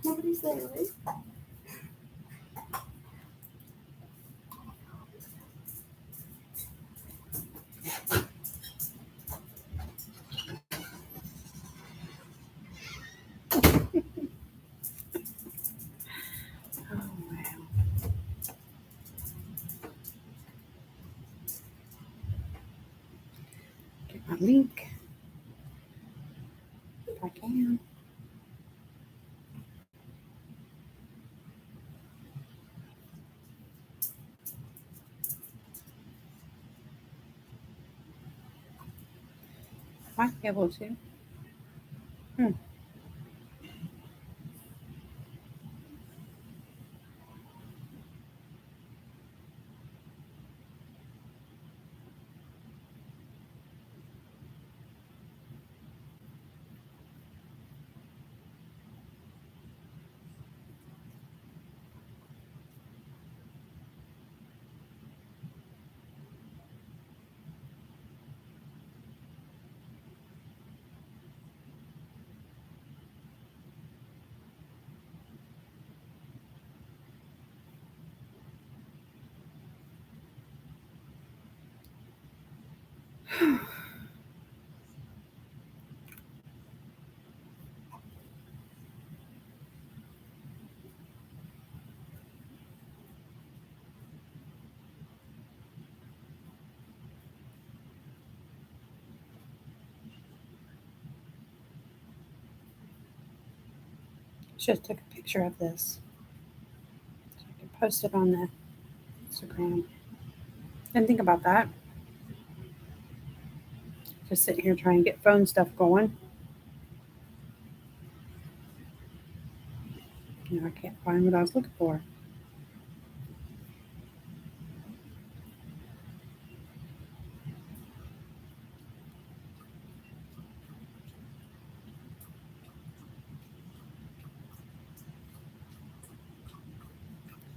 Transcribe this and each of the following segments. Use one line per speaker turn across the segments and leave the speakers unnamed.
Nobody's there, right? Oh, wow. Get my link if I can. Might be able to. Just took a picture of this so I can post it on the Instagram. Didn't think about that. Just sitting here trying to get phone stuff going. I can't find what I was looking for.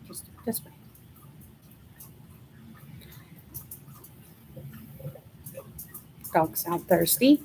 Just do it this way. Dog sound thirsty.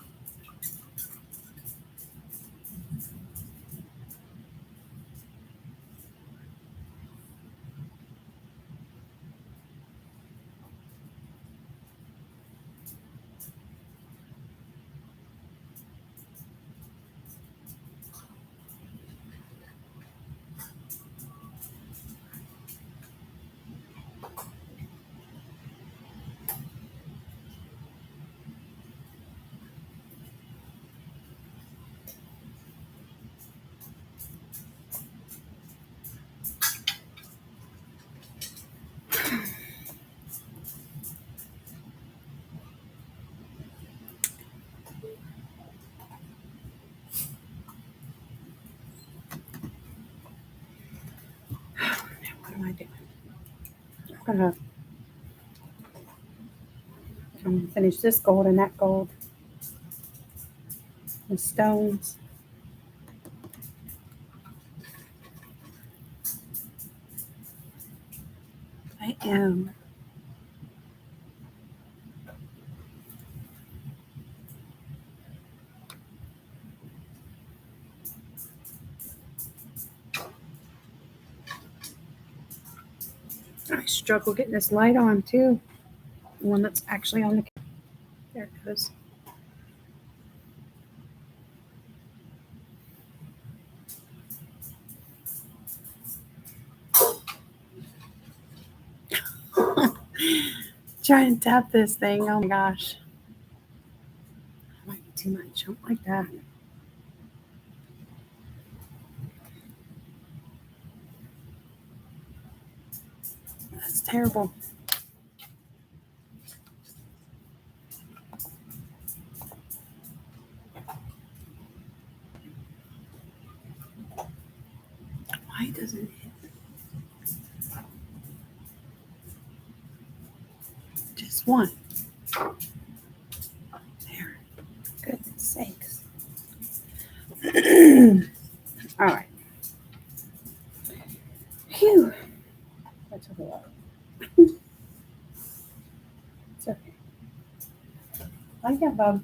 What am I doing? I'm gonna finish this gold and that gold. The stones. I am I struggle getting this light on too. The one that's actually on the there it goes. Trying to tap this thing. Oh my gosh. That might be too much. I don't like that. That's terrible. Why doesn't it? Just one. There. Goodness sakes. All right. Phew. That took a lot. It's okay. I got Bob.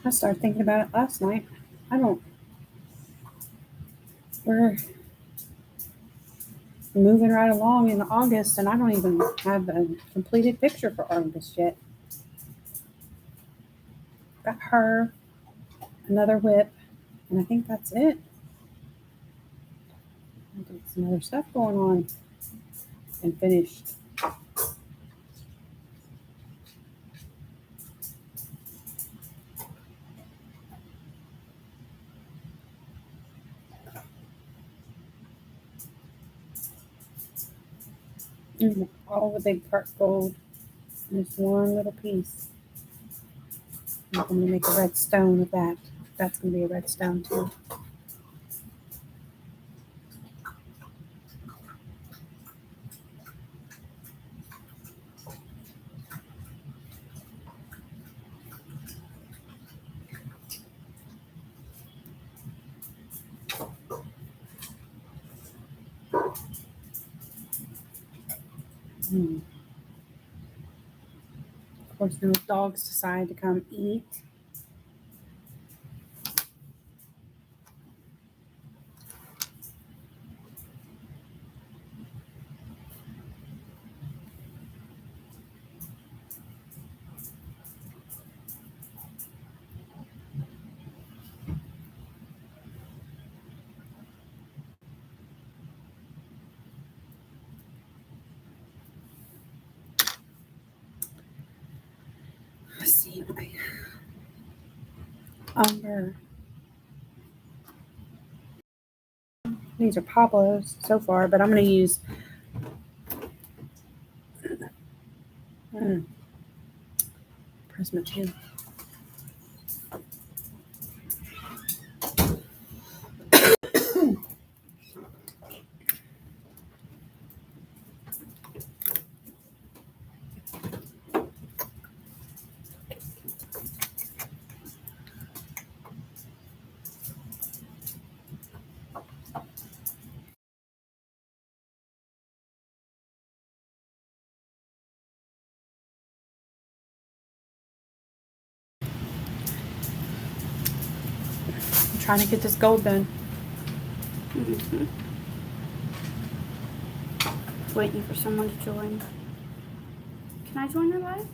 I started thinking about it last night. We're moving right along in August, and I don't even have a completed picture for August yet. Got her, another whip, and I think that's it. I think some other stuff going on and finished. And all the big part gold. And this one little piece. I'm going to make a red stone of that. That's going to be a red stone too. Of course, no dogs decide to come eat. Let's see. Umber. These are Pablo's so far, but I'm going to use Prisma 2. I'm trying to get this gold done.
Waiting for someone to join. Can I join her live?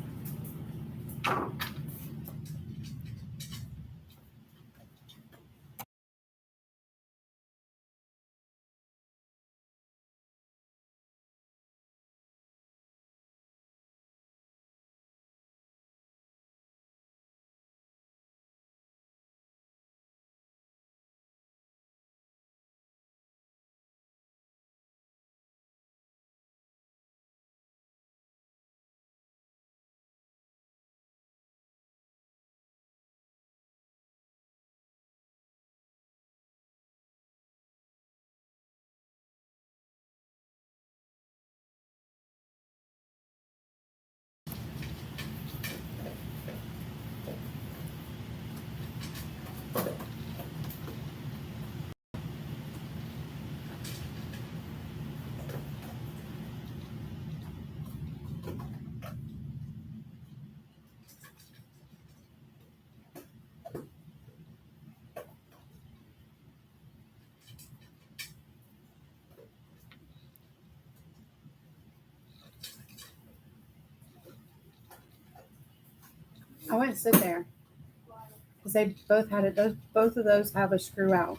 I wouldn't sit there because they both had it. Both of those have a screw out.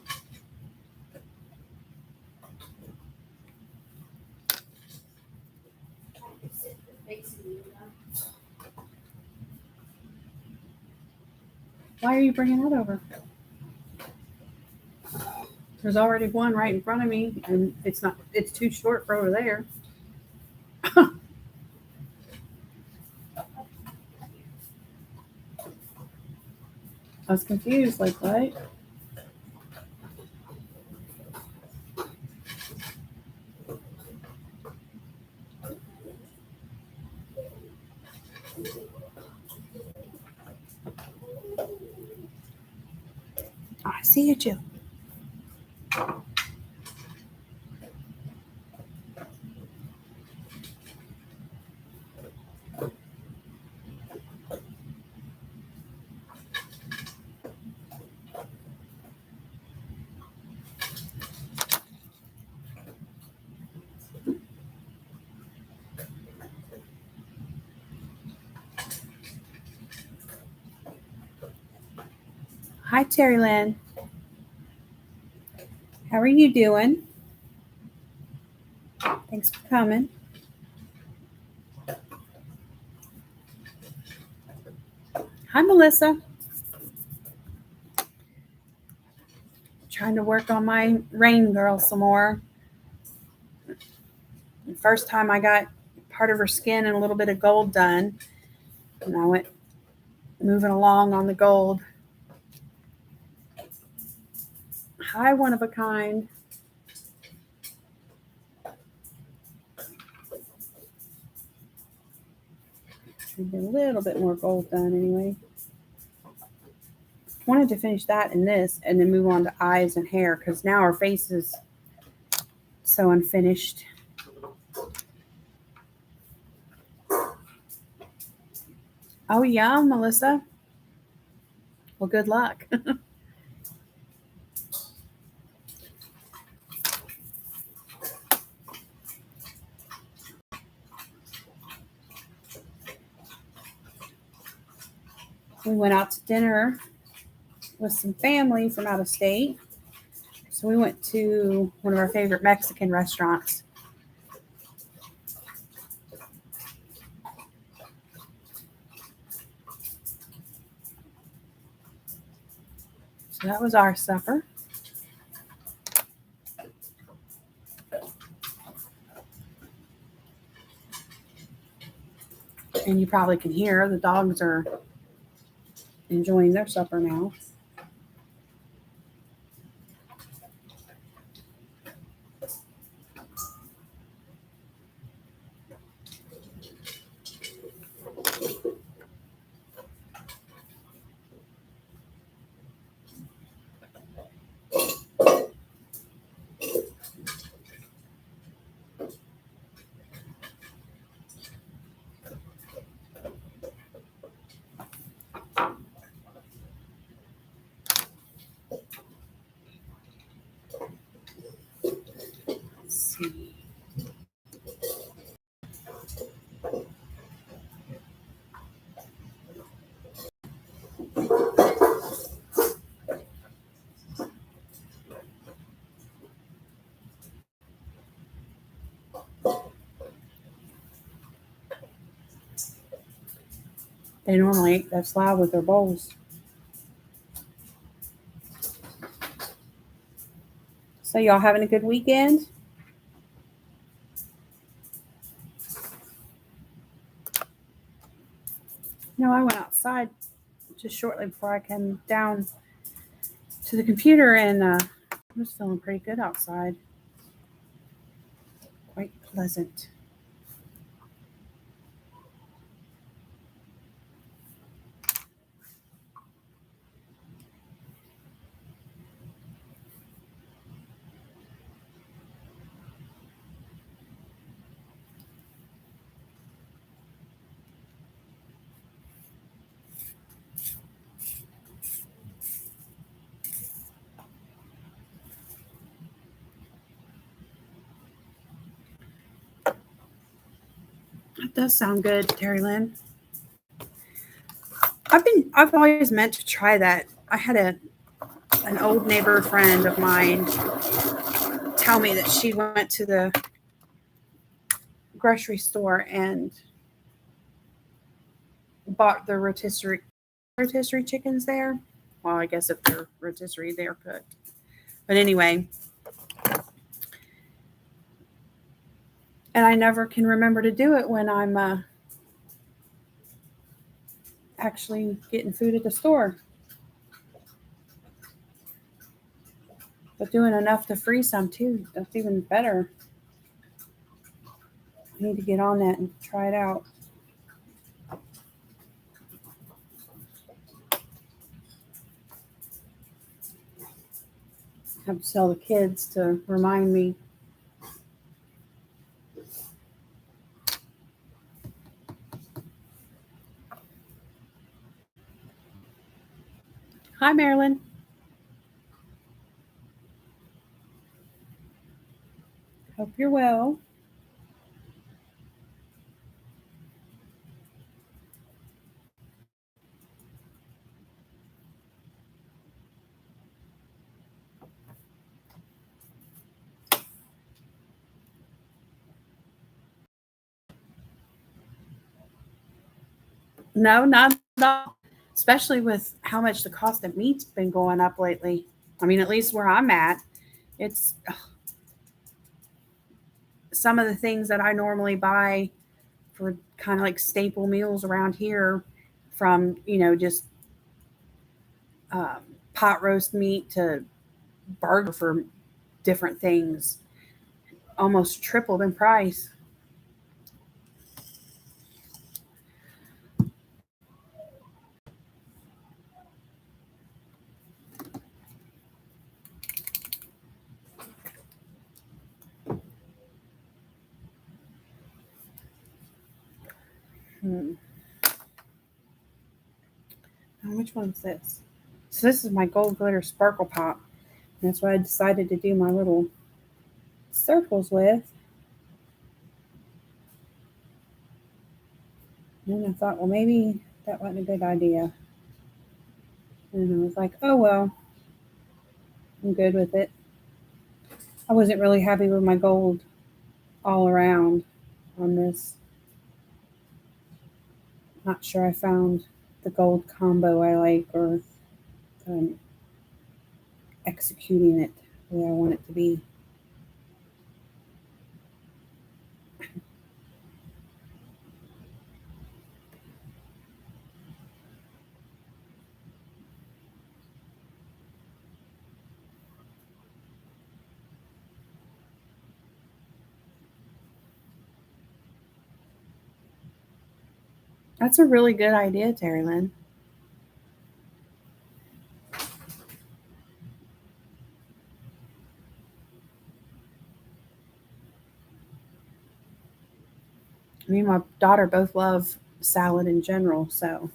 Why are you bringing that over? There's already one right in front of me, and it's too short for over there. I was confused, like what? Oh, I see you, Jill. Hi, Terry Lynn. How are you doing? Thanks for coming. Hi, Melissa. Trying to work on my Rain Girl some more. The first time I got part of her skin and a little bit of gold done, and I went moving along on the gold. Hi, one of a kind. Should get a little bit more gold done anyway. Wanted to finish that and this, and then move on to eyes and hair because now her face is so unfinished. Oh yeah, Melissa. Well, good luck. We went out to dinner with some family from out of state. So we went to one of our favorite Mexican restaurants. So that was our supper. And you probably can hear the dogs are enjoying their supper now. Let's see. They normally ain't that loud with their bowls. So y'all having a good weekend? No, I went outside just shortly before I came down to the computer, and I was feeling pretty good outside. Quite pleasant. That does sound good, Terry Lynn. I've always meant to try that. I had an old neighbor friend of mine tell me that she went to the grocery store and bought the rotisserie chickens there. Well, I guess if they're rotisserie, they're cooked. But anyway, and I never can remember to do it when I'm actually getting food at the store. But doing enough to freeze some too, that's even better. I need to get on that and try it out. I have to tell the kids to remind me. Hi, Marilyn. Hope you're well. No, not at all. Especially with how much the cost of meat's been going up lately. I mean, at least where I'm at, it's some of the things that I normally buy for kind of like staple meals around here, from, just um, pot roast meat to burger for different things, almost tripled in price. Hmm. Now, which one's this? So this is my gold glitter sparkle pop. That's what I decided to do my little circles with. And then I thought, well, maybe that wasn't a good idea. And I was like, oh, well, I'm good with it. I wasn't really happy with my gold all around on this. Not sure I found the gold combo I like, or executing it the way I want it to be. That's a really good idea, Terry Lynn. Me and my daughter both love salad in general, so.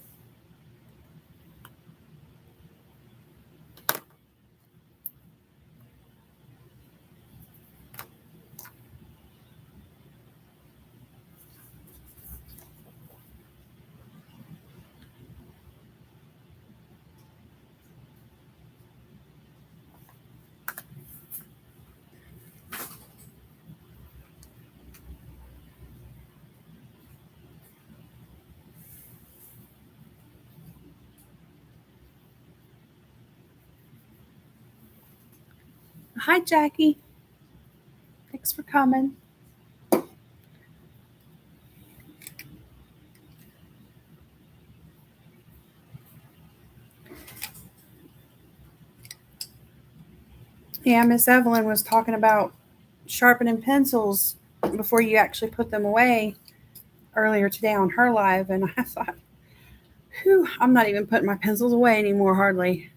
Hi, Jackie. Thanks for coming. Yeah, Miss Evelyn was talking about sharpening pencils before you actually put them away earlier today on her live, and I thought, whew, I'm not even putting my pencils away anymore, hardly.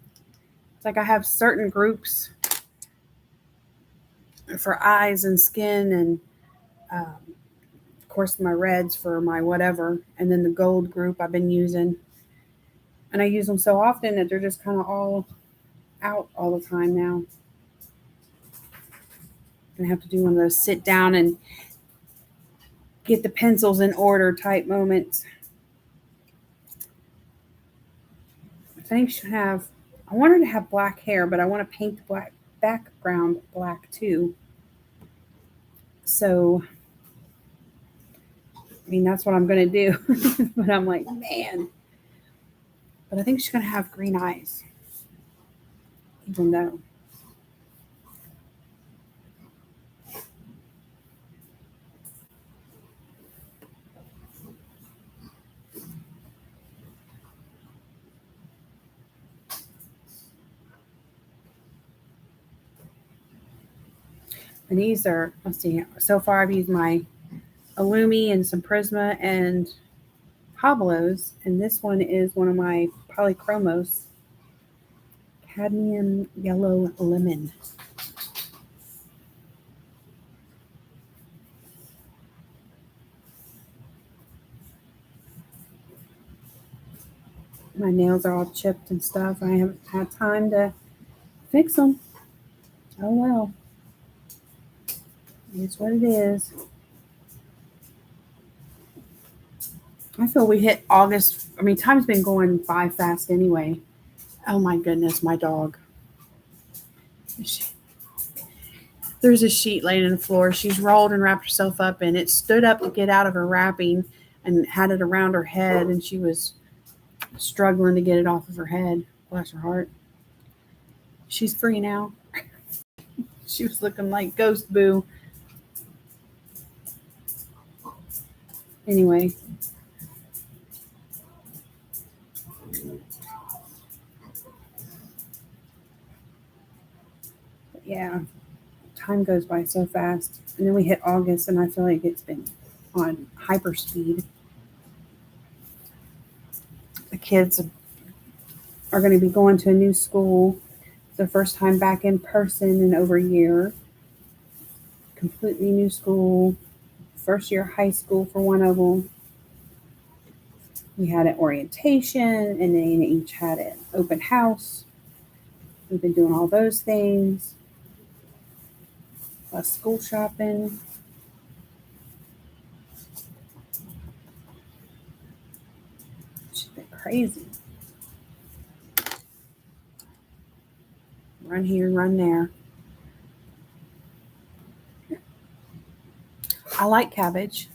It's like I have certain groups for eyes and skin, and of course my reds for my whatever, and then the gold group I've been using. And I use them so often that they're just kind of all out all the time now. I have to do one of those sit down and get the pencils in order type moments. I think she should have, I want her to have black hair, but I want to paint the black background black too. So, I mean, that's what I'm going to do. But I'm like, man. But I think she's going to have green eyes. Even though. And these are, let's see, so far I've used my Illumi and some Prisma and Pablos. And this one is one of my Polychromos, Cadmium Yellow Lemon. My nails are all chipped and stuff. I haven't had time to fix them. Oh well. It's what it is. I feel we hit August. I mean, time's been going by fast anyway. Oh my goodness, my dog. There's a sheet laying on the floor. She's rolled and wrapped herself up in it, stood up to get out of her wrapping and had it around her head, and she was struggling to get it off of her head. Bless her heart. She's free now. She was looking like Ghost Boo. Anyway. Yeah, time goes by so fast. And then we hit August, and I feel like it's been on hyper speed. The kids are going to be going to a new school. It's their first time back in person in over a year. Completely new school. First year high school for one of them. We had an orientation, and then each had an open house. We've been doing all those things. Plus school shopping. It's been crazy. Run here, run there. I like cabbage.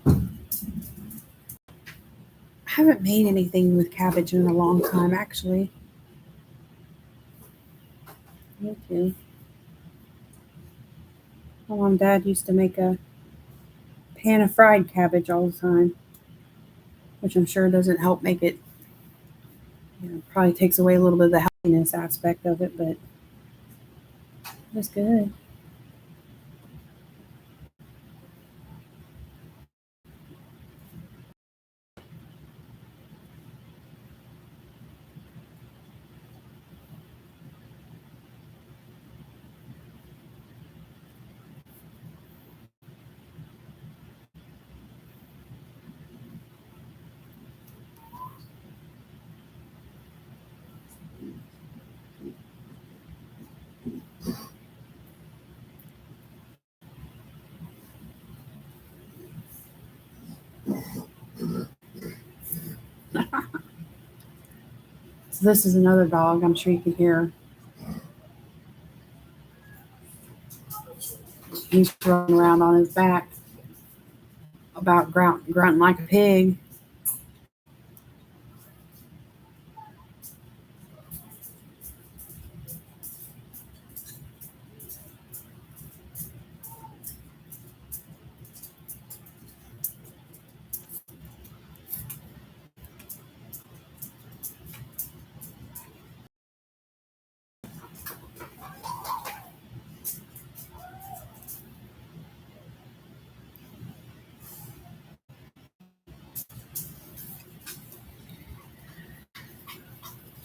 I haven't made anything with cabbage in a long time, actually. Me too. My mom and dad used to make a pan of fried cabbage all the time, which I'm sure doesn't help make it, probably takes away a little bit of the healthiness aspect of it, but it's good. So this is another dog. I'm sure you can hear. He's running around on his back, about grunting like a pig.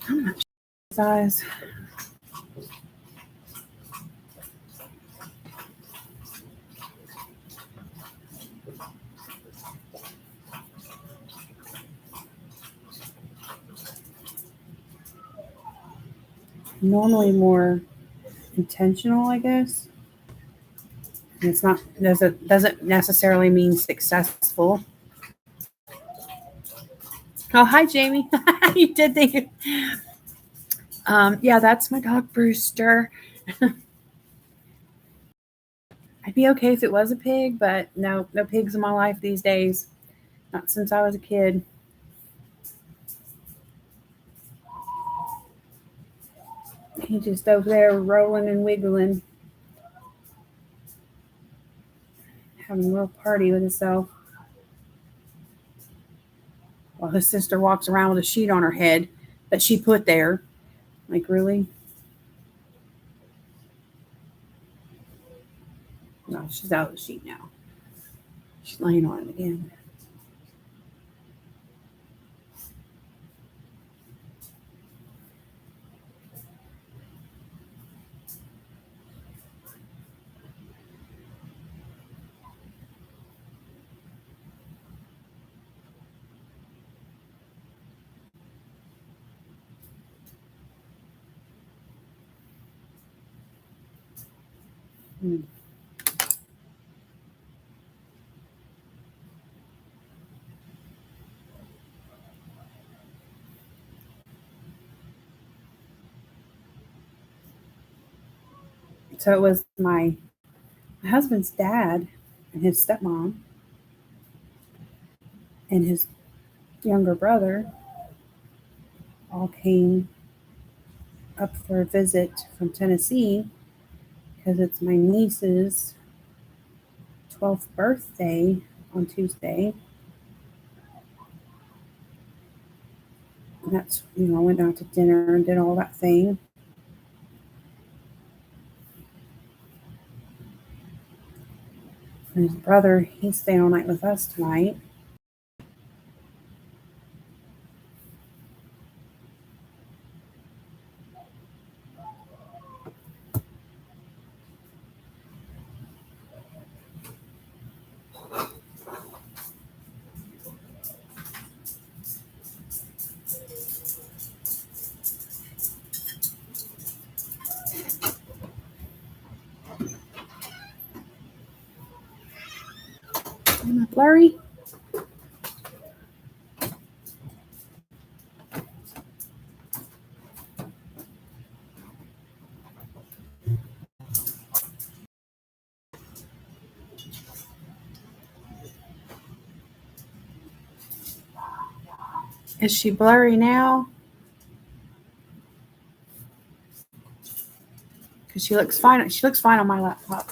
I'm not sure his eyes. Normally more intentional, I guess. And it's not doesn't necessarily mean successful. Oh, hi, Jamie. You did think it. Yeah, that's my dog, Brewster. I'd be okay if it was a pig, but no pigs in my life these days. Not since I was a kid. He's just over there rolling and wiggling, having a little party with himself. While his sister walks around with a sheet on her head that she put there. Like, really? No, she's out of the sheet now. She's laying on it again. Hmm. So it was my husband's dad and his stepmom and his younger brother all came up for a visit from Tennessee because it's my niece's 12th birthday on Tuesday. And that's, I went out to dinner and did all that thing. And his brother, he's staying all night with us tonight. Am I blurry? Is she blurry now? Because she looks fine. She looks fine on my laptop.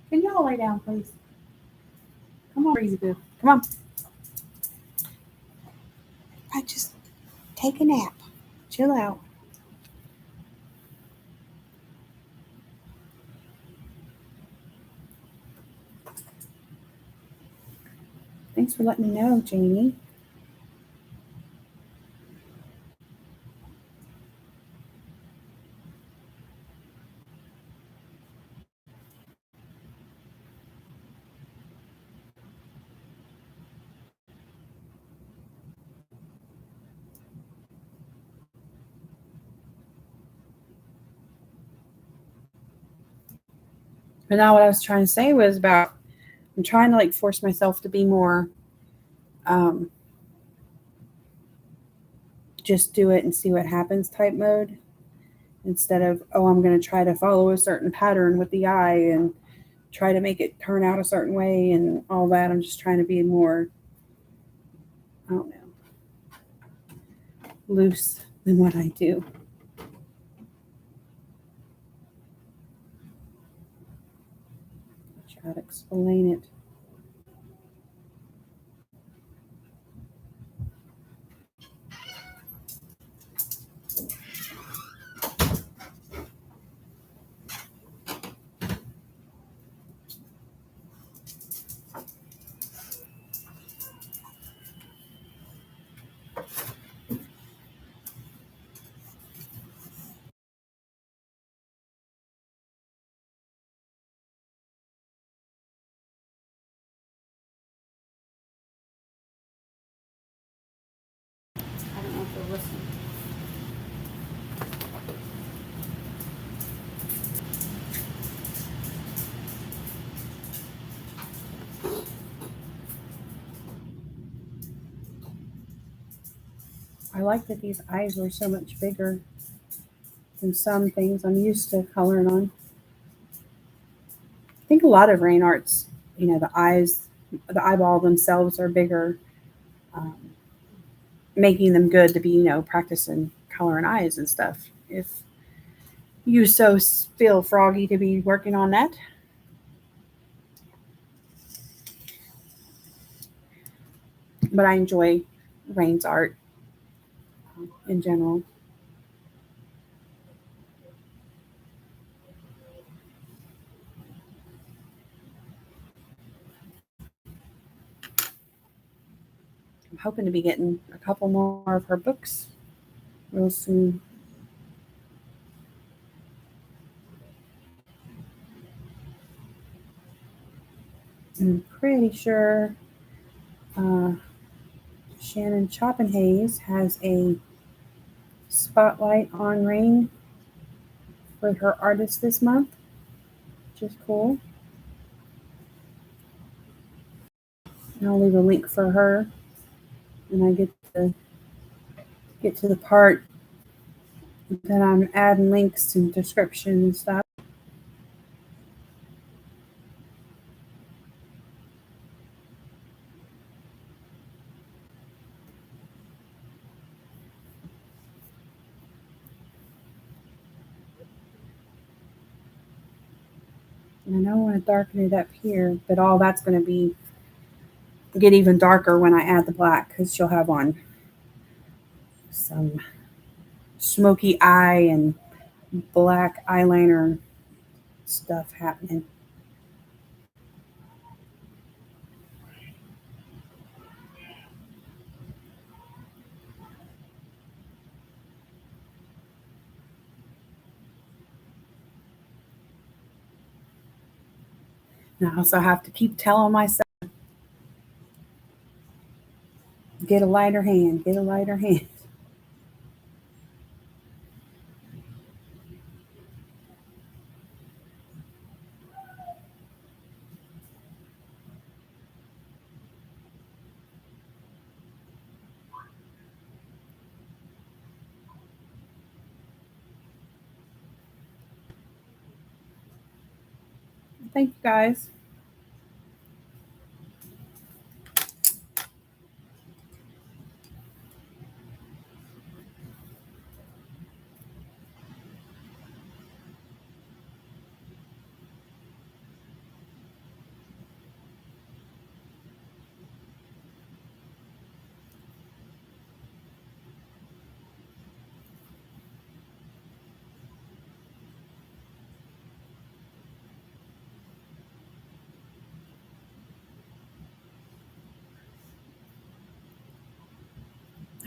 Can y'all lay down, please? Come on, Breezy Boo. Come on. I just take a nap. Chill out. Thanks for letting me know, Jamie. But now what I was trying to say was about I'm trying to force myself to be more just do it and see what happens type mode instead of, I'm going to try to follow a certain pattern with the eye and try to make it turn out a certain way and all that. I'm just trying to be more, I don't know, loose than what I do. Try to explain it.
I don't know if they're listening.
I like that these eyes were so much bigger than some things I'm used to coloring on. I think a lot of Raen Arts, the eyes, the eyeball themselves are bigger, making them good to be, practicing coloring eyes and stuff. If you so feel froggy to be working on that. But I enjoy Rain's art in general. I'm hoping to be getting a couple more of her books real soon. I'm pretty sure Shannon Choppenhayes has a spotlight on Rain for her artist this month, which is cool. And I'll leave a link for her when I get to the part Then I'm adding links and description and stuff. And I don't want to darken it up here, but all that's going to be get even darker when I add the black because she'll have on some smoky eye and black eyeliner stuff happening. And I also have to keep telling myself, get a lighter hand, get a lighter hand. Thank you guys.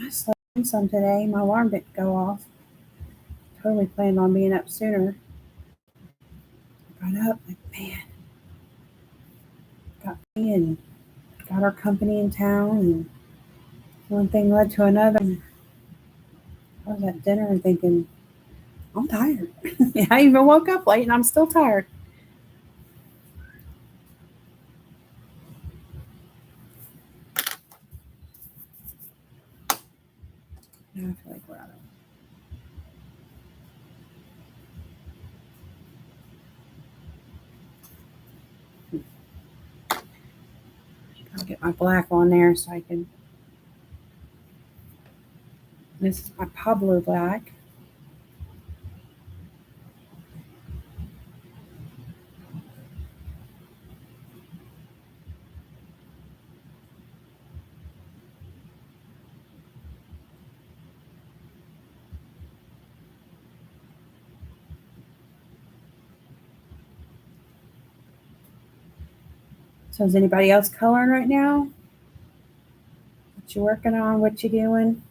I slept in some today. My alarm didn't go off. Totally planned on being up sooner. Got up, like, man, got me and got our company in town, and one thing led to another. I was at dinner and thinking, I'm tired. I even woke up late and I'm still tired. Now I feel like we're out of. I'll get my black on there so I can. This is my Pablo black. So is anybody else coloring right now? What you working on? What you doing?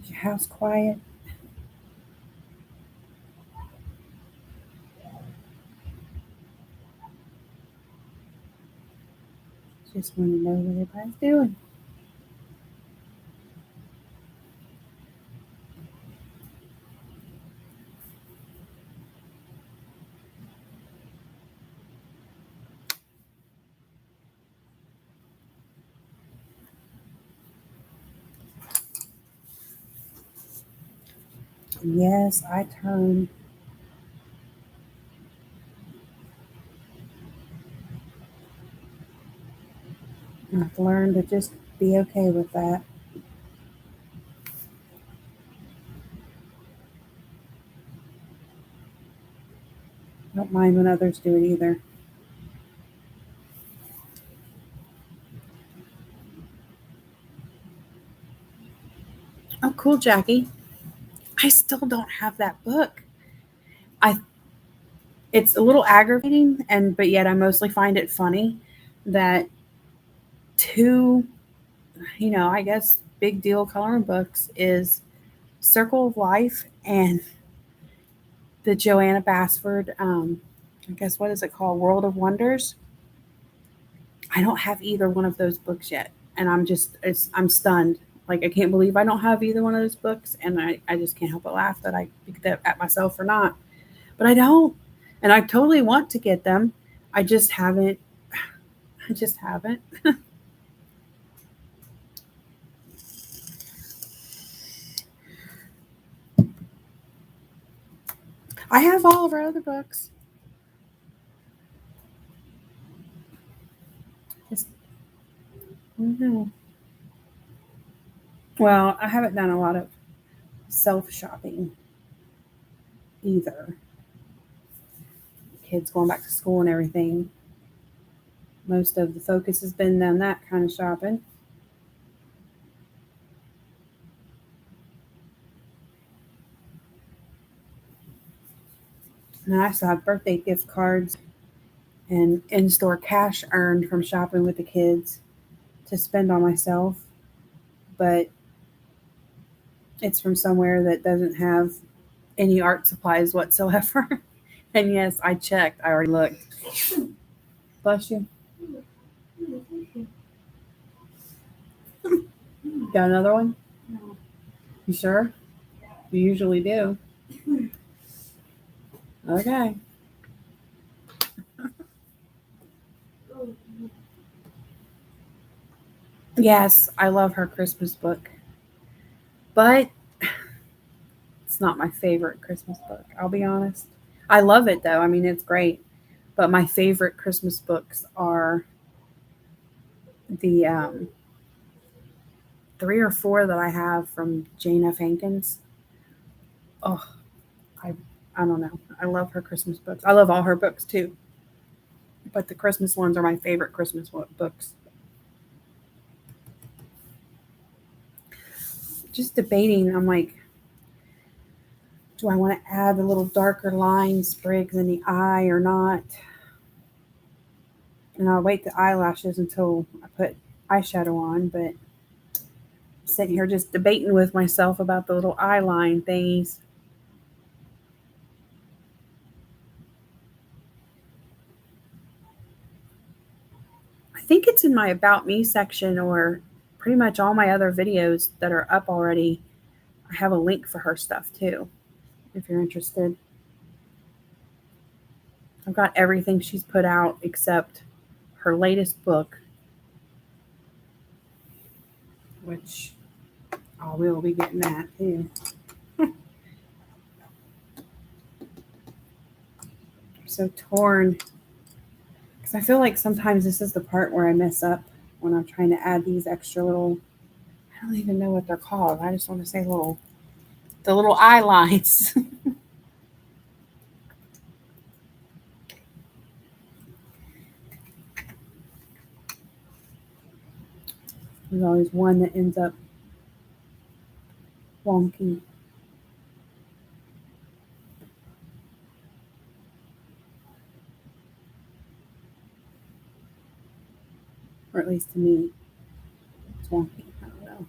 Is your house quiet? Just want to know what everybody's doing. Yes, I turn. I've learned to just be okay with that. I don't mind when others do it either. Oh, cool, Jackie. I still don't have that book. I it's a little aggravating, and but yet I mostly find it funny that two, I guess big deal coloring books is Circle of Life and the Joanna Basford. I guess what is it called? World of Wonders. I don't have either one of those books yet, and I'm stunned. Like I can't believe I don't have either one of those books, and I just can't help but laugh that I picked that at myself or not. But I don't, and I totally want to get them. I just haven't. I just haven't. I have all of our other books. Just, no. Well, I haven't done a lot of self shopping either. Kids going back to school and everything. Most of the focus has been on that kind of shopping. And I also have birthday gift cards and in store cash earned from shopping with the kids to spend on myself. But it's from somewhere that doesn't have any art supplies whatsoever. And yes, I checked. I already looked. Bless you. Got another one?
No.
You sure? You usually do. Okay. Yes, I love her Christmas book. But it's not my favorite Christmas book, I'll be honest. I love it though. I mean, it's great. But my favorite Christmas books are the 3 or 4 that I have from Jane F. Hankins. Oh, I I don't know. I love her Christmas books. I love all her books too, but the Christmas ones are my favorite Christmas books. Just debating. I'm like, do I want to add the little darker line sprigs in the eye or not? And I'll wait the eyelashes until I put eyeshadow on. But sitting here just debating with myself about the little eye line thingies. I think it's in my About Me section or pretty much all my other videos that are up already. I have a link for her stuff too, if you're interested. I've got everything she's put out except her latest book, which I will be getting that too. I'm so torn because I feel like sometimes this is the part where I mess up when I'm trying to add these extra little. I don't even know what they're called. I just want to say the little eye lines. There's always one that ends up wonky. Or at least to me, it's wonky. I don't know.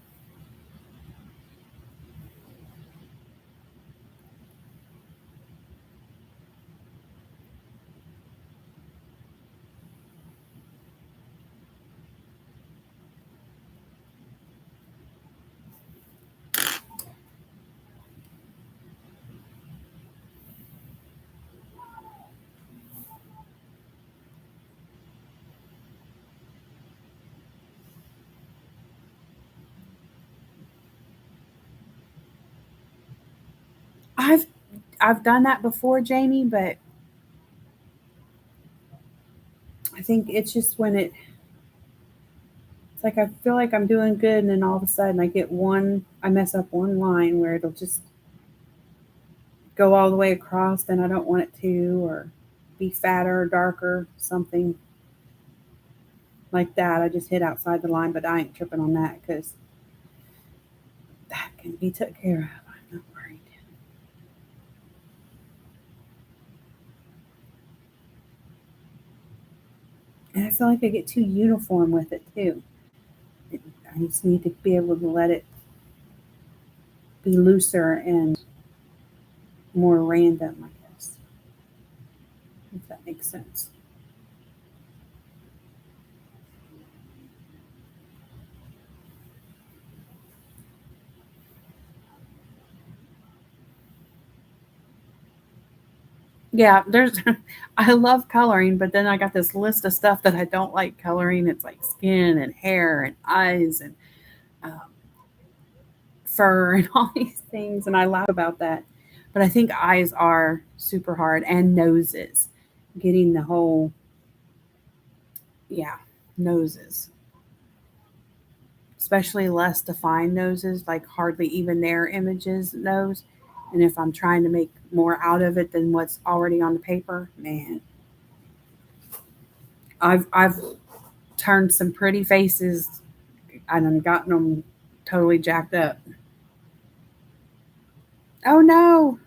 I've I've done that before, Jamie, but I think it's just when it's like I feel like I'm doing good, and then all of a sudden I mess up one line where it'll just go all the way across, and I don't want it to, or be fatter or darker, something like that. I just hit outside the line, but I ain't tripping on that because that can be took care of. I'm not worried. And I feel like I get too uniform with it too. I just need to be able to let it be looser and more random, I guess, if that makes sense. Yeah, there's I love coloring, but then I got this list of stuff that I don't like coloring. It's like skin and hair and eyes and um, fur and all these things, and I laugh about that. But I think eyes are super hard and noses. Getting the whole, yeah, noses, especially less defined noses, like hardly even their images nose. And if I'm trying to make more out of it than what's already on the paper, man, I've turned some pretty faces and I've gotten them totally jacked up. Oh no,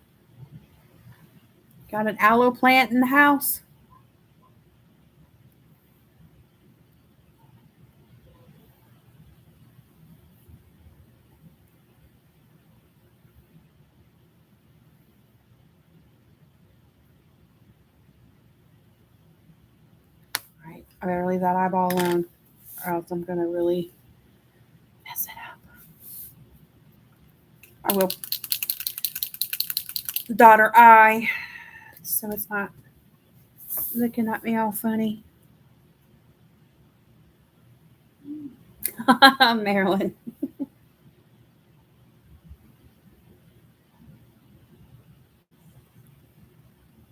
got an aloe plant in the house. Right, I better leave that eyeball alone, or else I'm gonna really mess it up. I will dot her eye so it's not looking at me all funny. Marilyn.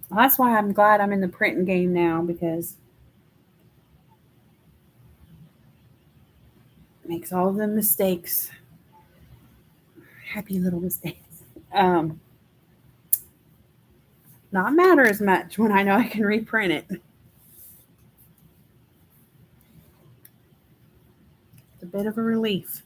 Well, that's why I'm glad I'm in the printing game now because it makes all the mistakes, happy little mistakes, um, not matter as much when I know I can reprint it. It's a bit of a relief.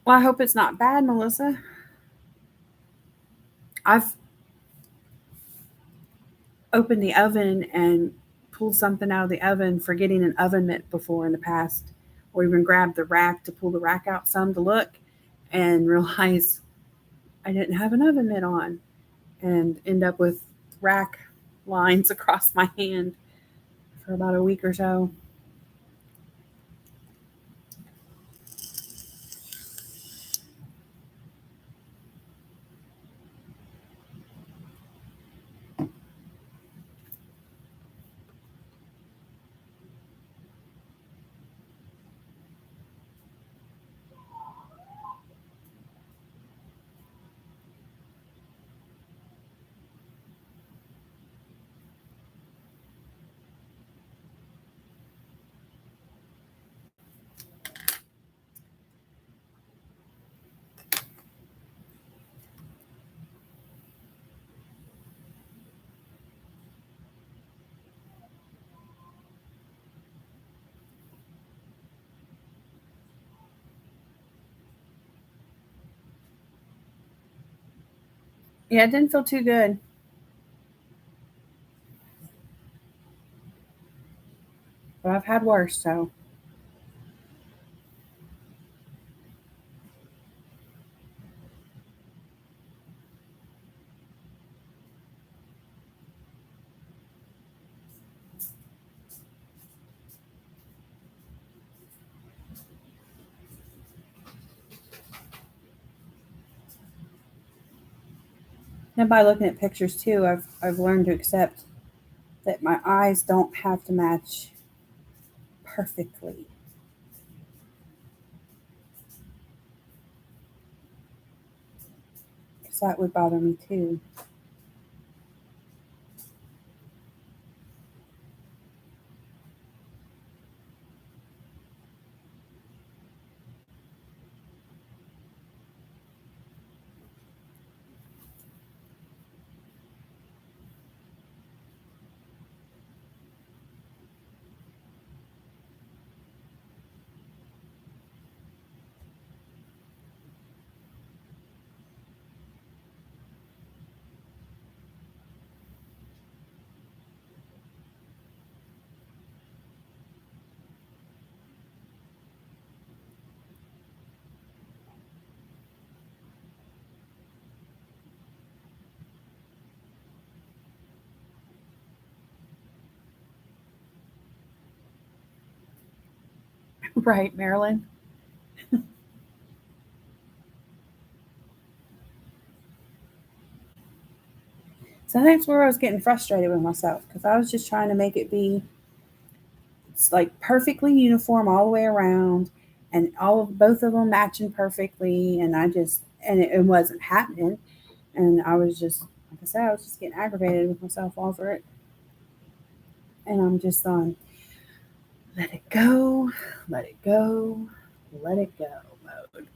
Well, I hope it's not bad, Melissa. I've opened the oven and pulled something out of the oven, forgetting an oven mitt before in the past, or even grabbed the rack to pull the rack out some to look and realize I didn't have an oven mitt on and end up with rack lines across my hand for about a week or so. Yeah, it didn't feel too good, but I've had worse. So and by looking at pictures too, I've learned to accept that my eyes don't have to match perfectly because that would bother me too. Right, Marilyn. So that's where I was getting frustrated with myself because I was just trying to make it be it's like perfectly uniform all the way around, and all of both of them matching perfectly, and it wasn't happening, and I was just like I said, I was just getting aggravated with myself over it, and I'm just on let it go, let it go, let it go mode.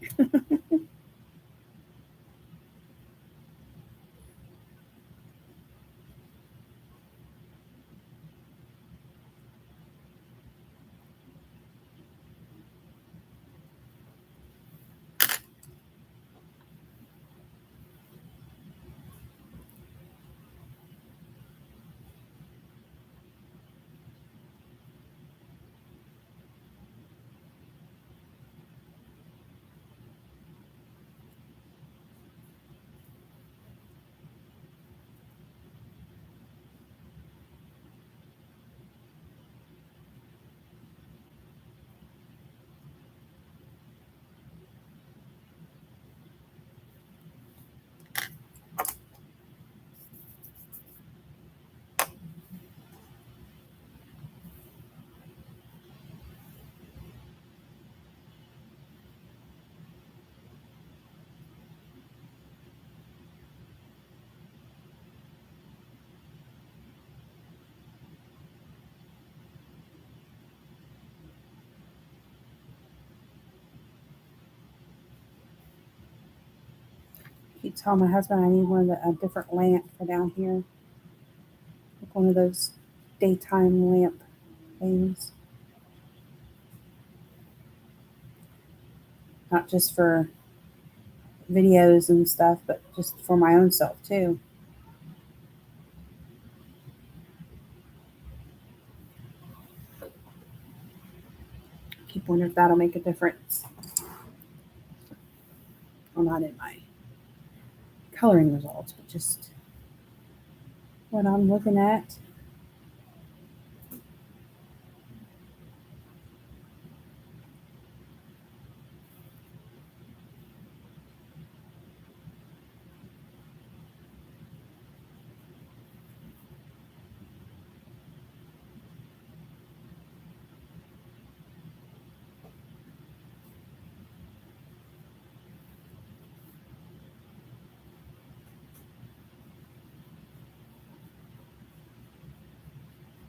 Keep telling my husband I need a different lamp for down here, like one of those daytime lamp things, not just for videos and stuff, but just for my own self too. Keep wondering if that'll make a difference. Well, not in my coloring results, but just what I'm looking at.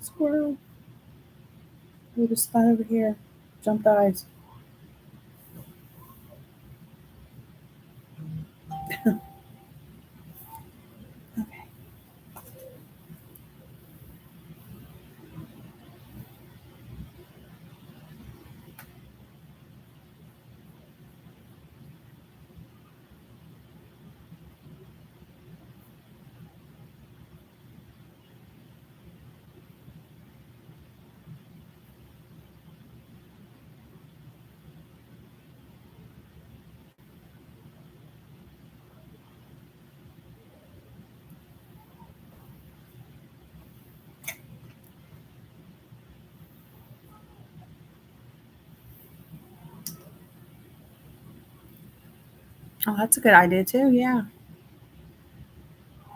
Squirrel. There's a spot over here. Jumped eyes. Okay. Oh, that's a good idea too. Yeah.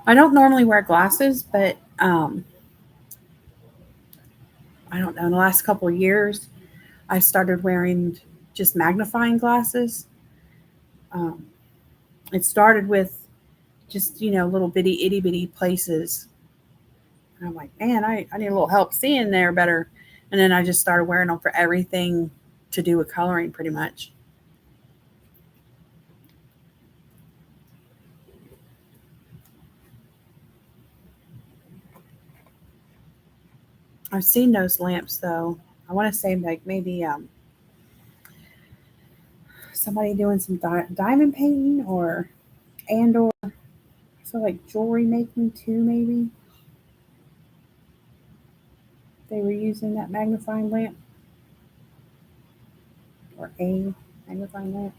I don't normally wear glasses, but I don't know. In the last couple of years, I started wearing just magnifying glasses. Um, it started with just little bitty itty bitty places, and I'm like, man, I need a little help seeing there better. And then I just started wearing them for everything to do with coloring, pretty much. I've seen those lamps though. I want to say like maybe somebody doing some diamond painting or so like jewelry making too. Maybe they were using that magnifying lamp or a magnifying lamp.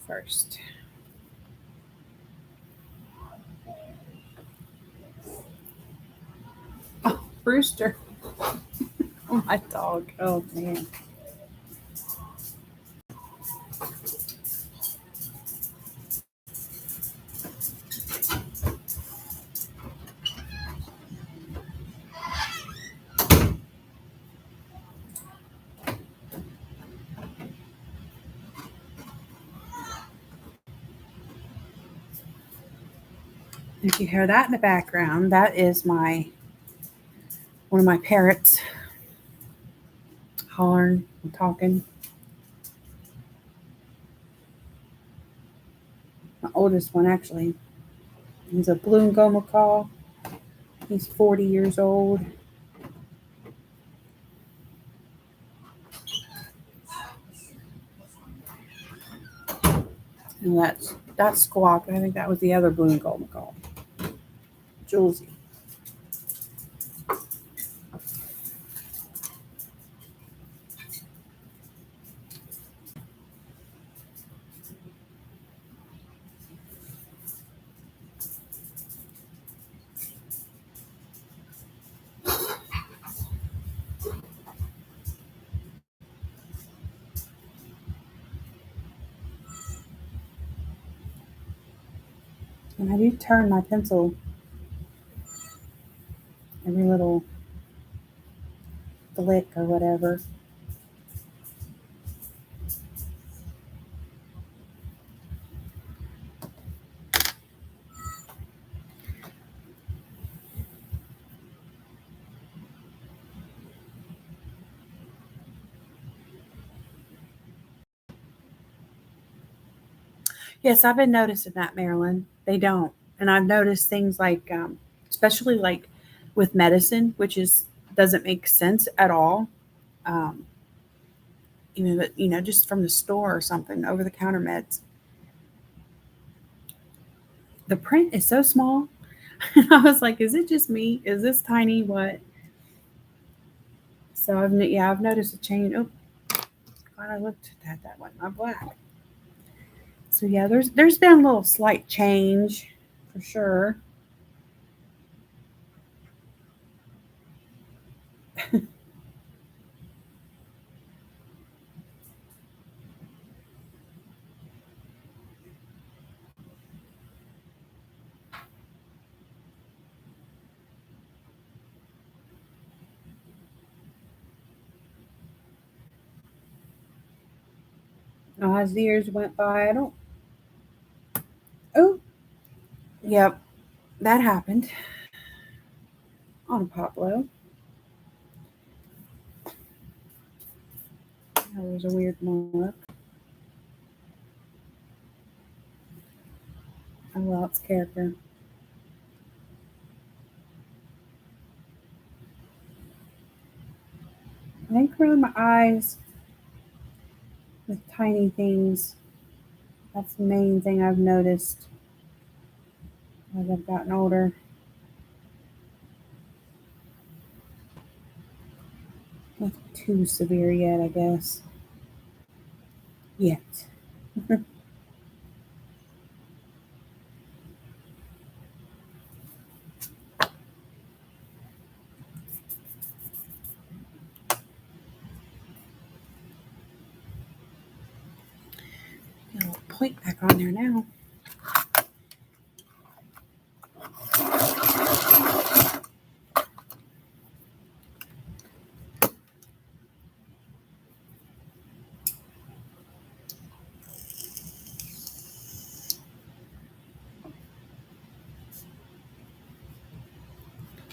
first. Oh, Brewster. Oh, my dog. Oh, man. If you hear that in the background, that is one of my parrots hollering and talking. My oldest one, actually. He's a blue and gold macaw. He's 40 years old. And that's Squawk. I think that was the other blue and gold macaw. Julesy. And I do turn my pencil every little flick or whatever. Yes, I've been noticing that, Marilyn. They don't. And I've noticed things like, especially like with medicine, which doesn't make sense at all. Um, just from the store or something, over the counter meds. The print is so small. I was like, is it just me? Is this tiny? What? So I've noticed a change. Oh, glad I looked at that one. Not black. So yeah, there's been a little slight change for sure. As the years went by, I don't. Oh, yep, that happened on Poplo. That was a weird look. Oh well, it's character. I think around my eyes with tiny things. That's the main thing I've noticed as I've gotten older. Not too severe yet, I guess. Yet. Get a little point back on there now.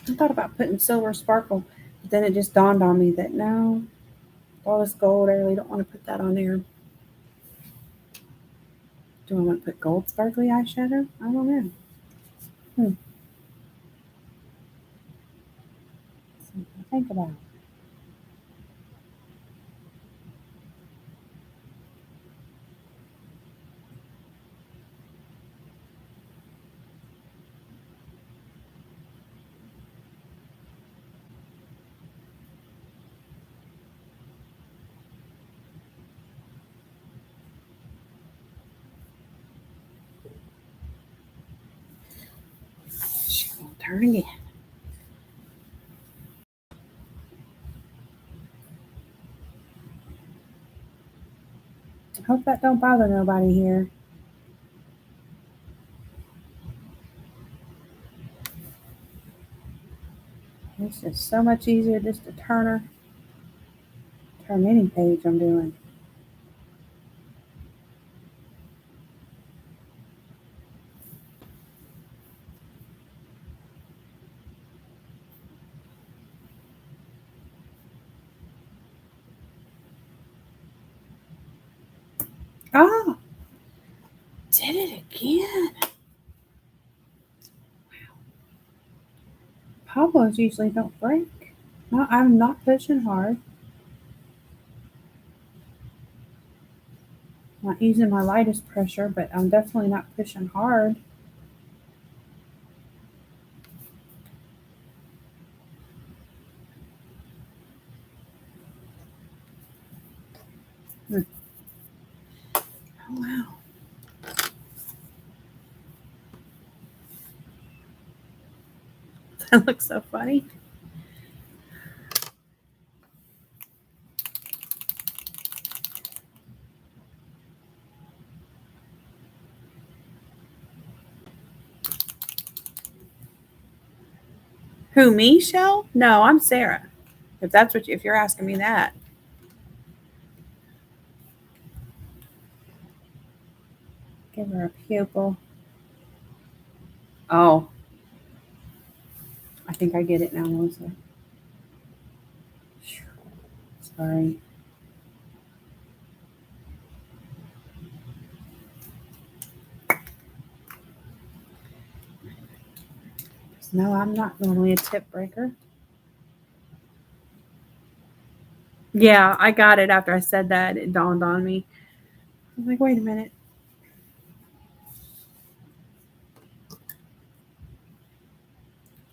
I thought about putting silver sparkle, but then it just dawned on me that no, all this gold, I really don't want to put that on there. Do I want to put gold sparkly eyeshadow? I don't know. Something to think about. Turn again. I hope that don't bother nobody here. It's just so much easier just to turn any page I'm doing. Oh, did it again. Pablos usually don't break. No, I'm not pushing hard. Not using my lightest pressure, but I'm definitely not pushing hard. Oh, wow. That looks so funny. Who, me, Shell? No, I'm Sarah. If you're asking me that. Give her a pupil. Oh, I think I get it now, Melissa. Sorry. No, I'm not normally a tip breaker. Yeah, I got it after I said that. It dawned on me. I was like, wait a minute.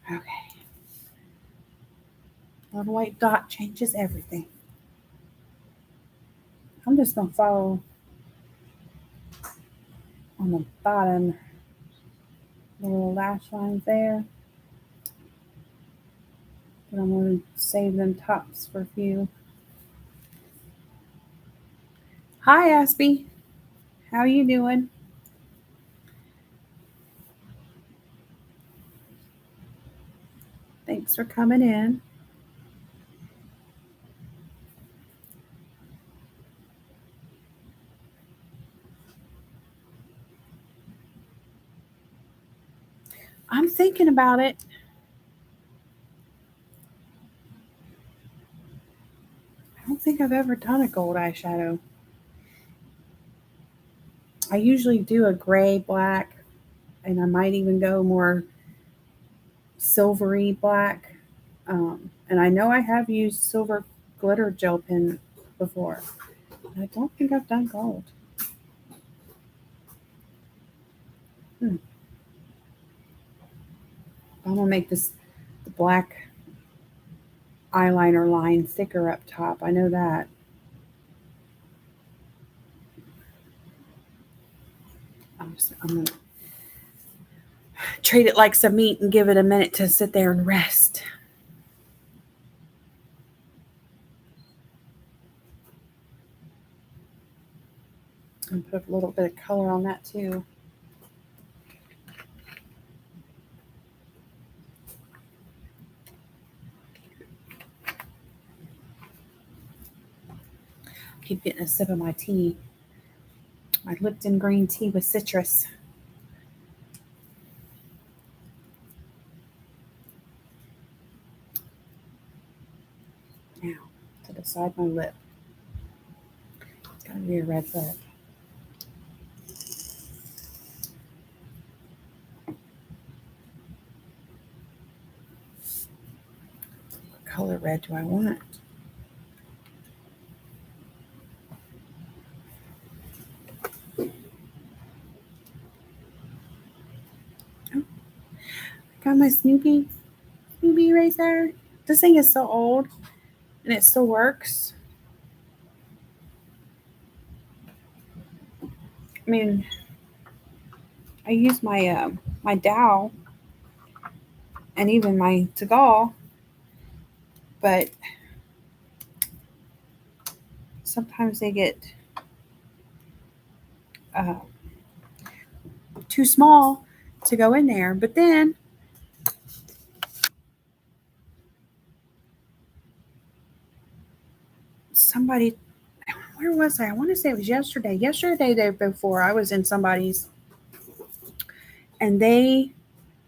Okay. Little white dot changes everything. I'm just going to follow on the bottom, the little lash lines there. But I'm going to save them tops for a few. Hi, Aspie. How you doing? Thanks for coming in. I'm thinking about it. I don't think I've ever done a gold eyeshadow. I usually do a gray black, and I might even go more silvery black. And I know I have used silver glitter gel pen before. I don't think I've done gold. I'm gonna make the black eyeliner line thicker up top. I know that. I'm gonna treat it like some meat and give it a minute to sit there and rest. And put a little bit of color on that too. Keep getting a sip of my tea. My Lipton green tea with citrus. Now, to the side of my lip. It's gotta be a red lip. What color red do I want? Oh, I got my Snoopy eraser. This thing is so old and it still works. I mean, I use my my dowel, and even my Tagal, but sometimes they get too small to go in there. But then somebody, where was I? I want to say it was yesterday. Yesterday, day before, I was in somebody's, and they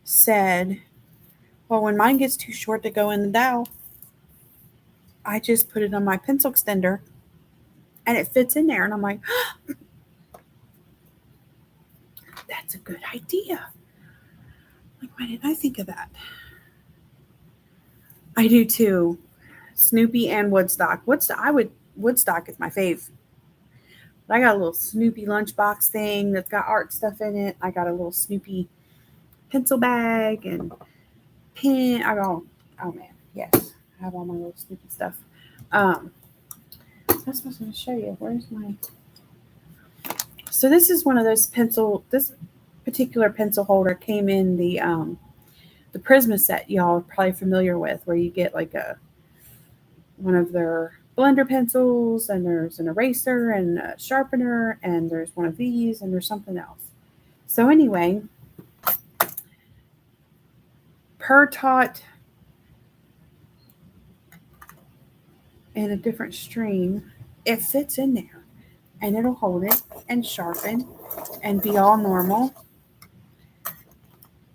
said, well, when mine gets too short to go in the dowel, I just put it on my pencil extender and it fits in there. And I'm like, that's a good idea. Like, why didn't I think of that? I do too. Snoopy and Woodstock. Woodstock is my fave. But I got a little Snoopy lunchbox thing that's got art stuff in it. I got a little Snoopy pencil bag and pen. I got, oh man, yes, I have all my little Snoopy stuff. That's what I was going to show you. Where's my? So this is one of those pencil. This particular pencil holder came in the Prisma set. Y'all are probably familiar with, where you get like one of their blender pencils, and there's an eraser and a sharpener, and there's one of these, and there's something else. So anyway, per taught in a different stream, it fits in there and it'll hold it and sharpen and be all normal.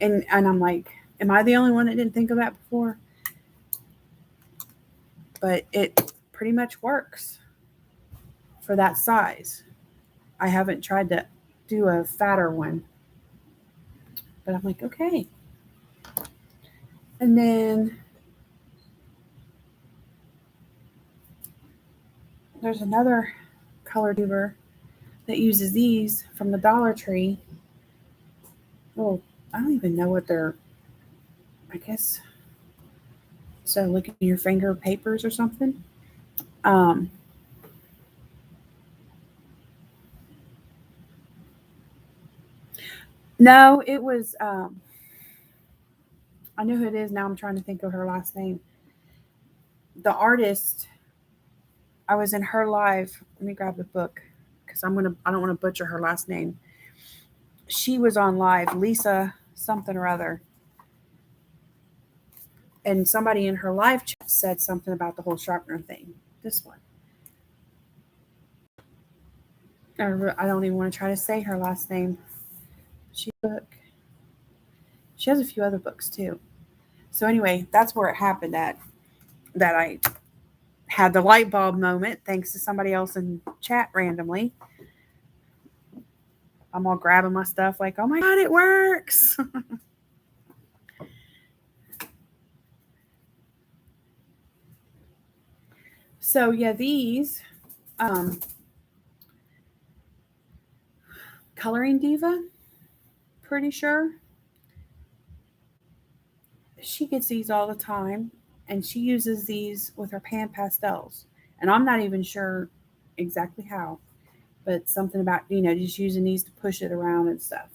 And I'm like, am I the only one that didn't think of that before? But it pretty much works for that size. I haven't tried to do a fatter one, but I'm like, okay. And then there's another color doer that uses these from the Dollar Tree. Well, I don't even know what they're, I guess, so look at your finger papers or something. No, it was, I know who it is now. I'm trying to think of her last name. The artist, I was in her live. Let me grab the book because I don't want to butcher her last name. She was on live, Lisa something or other. And somebody in her live chat said something about the whole sharpener thing. This one. I don't even want to try to say her last name. She has a few other books too. So anyway, that's where it happened at. That I had the light bulb moment thanks to somebody else in chat randomly. I'm all grabbing my stuff like, oh my God, it works. So yeah, these Coloring Diva, pretty sure. She gets these all the time, and she uses these with her pan pastels. And I'm not even sure exactly how, but something about, just using these to push it around and stuff.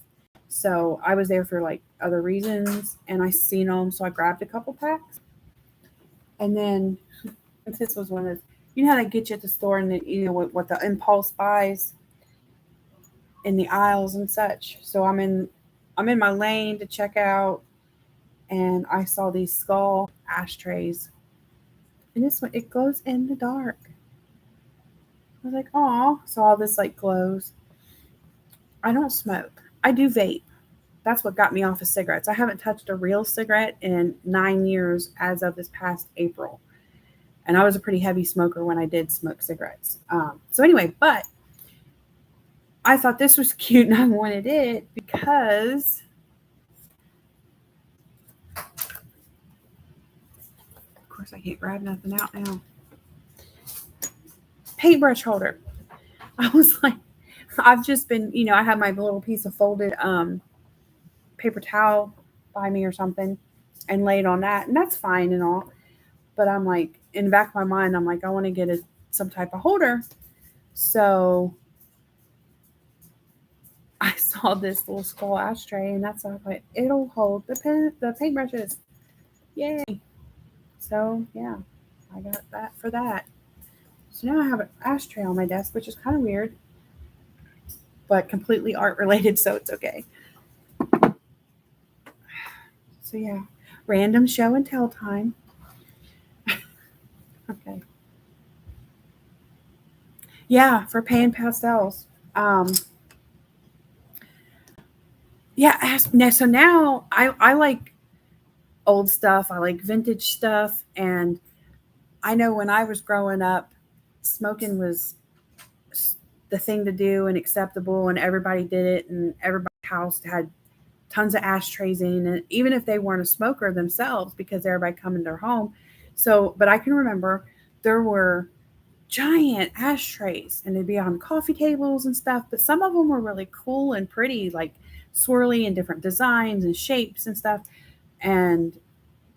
So I was there for like other reasons, and I seen them, so I grabbed a couple packs. And then this was one of those, how they get you at the store, and what the impulse buys in the aisles and such. So I'm in my lane to check out, and I saw these skull ashtrays, and this one, it glows in the dark. I was like, oh, so all this like glows. I don't smoke. I do vape. That's what got me off of cigarettes. I haven't touched a real cigarette in 9 years as of this past April. And I was a pretty heavy smoker when I did smoke cigarettes. So anyway, but I thought this was cute and I wanted it because of course I can't grab nothing out now. Paintbrush holder. I was like, I've just been, I have my little piece of folded paper towel by me or something and laid on that, and that's fine and all. But I'm like, in the back of my mind, I'm like, I want to get some type of holder. So I saw this little skull ashtray, and that's why I thought it'll hold the paintbrushes. Yay. So yeah, I got that for that. So now I have an ashtray on my desk, which is kind of weird, but completely art related, so it's okay. So yeah, random show and tell time. Okay. Yeah, for pan pastels. Um, yeah, so now I like old stuff. I like vintage stuff, and I know when I was growing up, smoking was the thing to do and acceptable, and everybody did it, and everybody's house had tons of ashtrays in, and even if they weren't a smoker themselves, because everybody come in their home. So, but I can remember there were giant ashtrays, and they'd be on coffee tables and stuff. But some of them were really cool and pretty, like swirly and different designs and shapes and stuff. And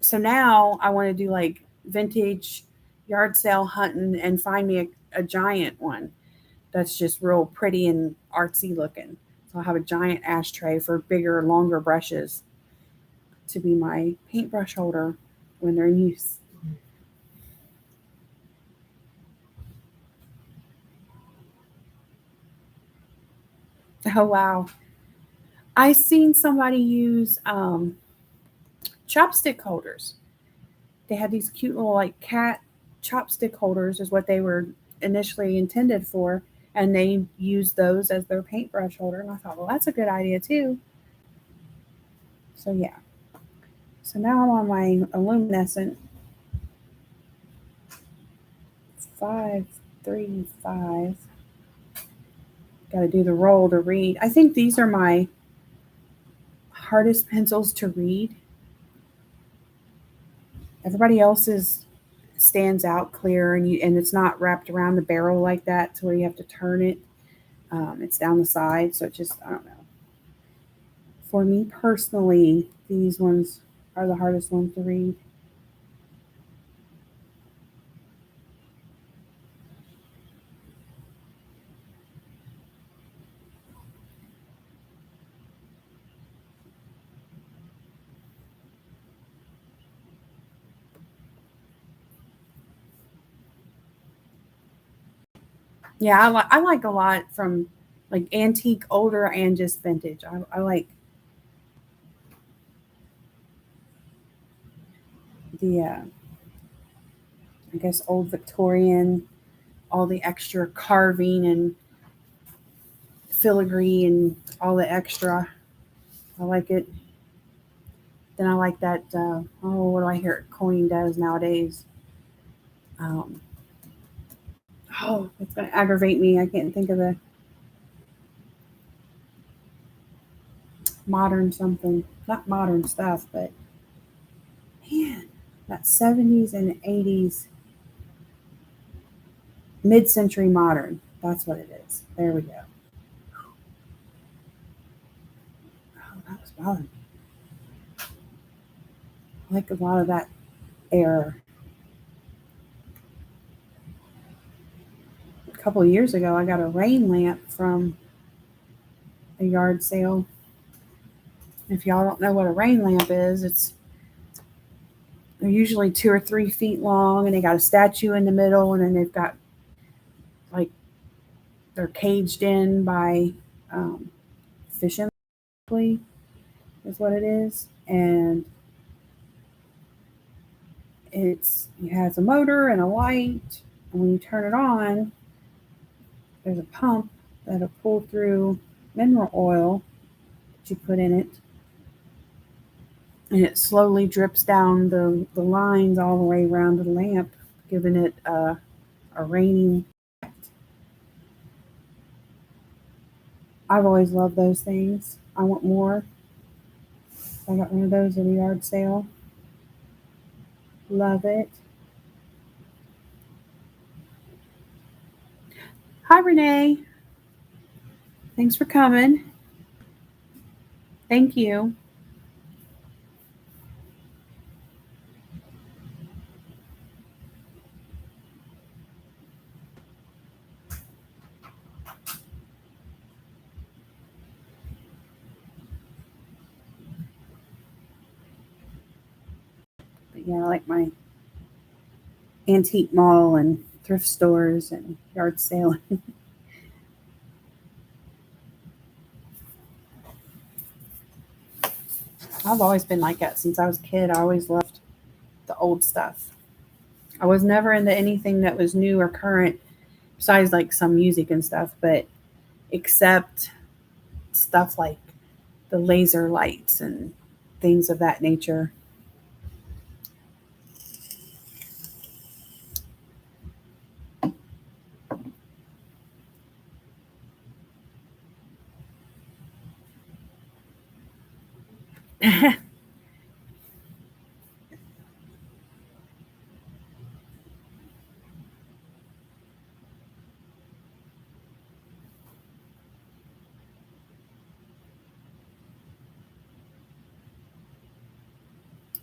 so now I want to do like vintage yard sale hunting and find me a giant one that's just real pretty and artsy looking. So I'll have a giant ashtray for bigger, longer brushes to be my paintbrush holder when they're in use. Oh wow. I seen somebody use chopstick holders. They had these cute little like cat chopstick holders is what they were initially intended for, and they used those as their paintbrush holder. And I thought, well, that's a good idea too. So yeah. So now I'm on my luminescent 535. Got to do the roll to read. I think these are my hardest pencils to read. Everybody else's stands out clear, and it's not wrapped around the barrel like that to where you have to turn it. It's down the side, so it just, I don't know. For me personally, these ones are the hardest ones to read. Yeah, I like a lot from like antique, older, and just vintage. I like the, I guess, old Victorian, all the extra carving and filigree and all the extra. I like it. Then I like that. What do I hear coin does nowadays? Um, it's going to aggravate me. I can't think of the modern something. Not modern stuff, but man, that 70s and 80s, mid-century modern. That's what it is. There we go. Oh, that was bothering me. I like a lot of that era. A couple of years ago, I got a rain lamp from a yard sale. If y'all don't know what a rain lamp is, they're usually 2 or 3 feet long, and they got a statue in the middle, and then they've got like they're caged in by um, fishing is what it is, and it has a motor and a light, and when you turn it on, there's a pump that'll pull through mineral oil that you put in it, and it slowly drips down the lines all the way around the lamp, giving it a raining. I've always loved those things. I want more. I got one of those at a yard sale. Love it. Hi, Renee. Thanks for coming. Thank you. Yeah, I like my antique mall and thrift stores and yard sale. I've always been like that since I was a kid. I always loved the old stuff. I was never into anything that was new or current, besides like some music and stuff, but except stuff like the laser lights and things of that nature.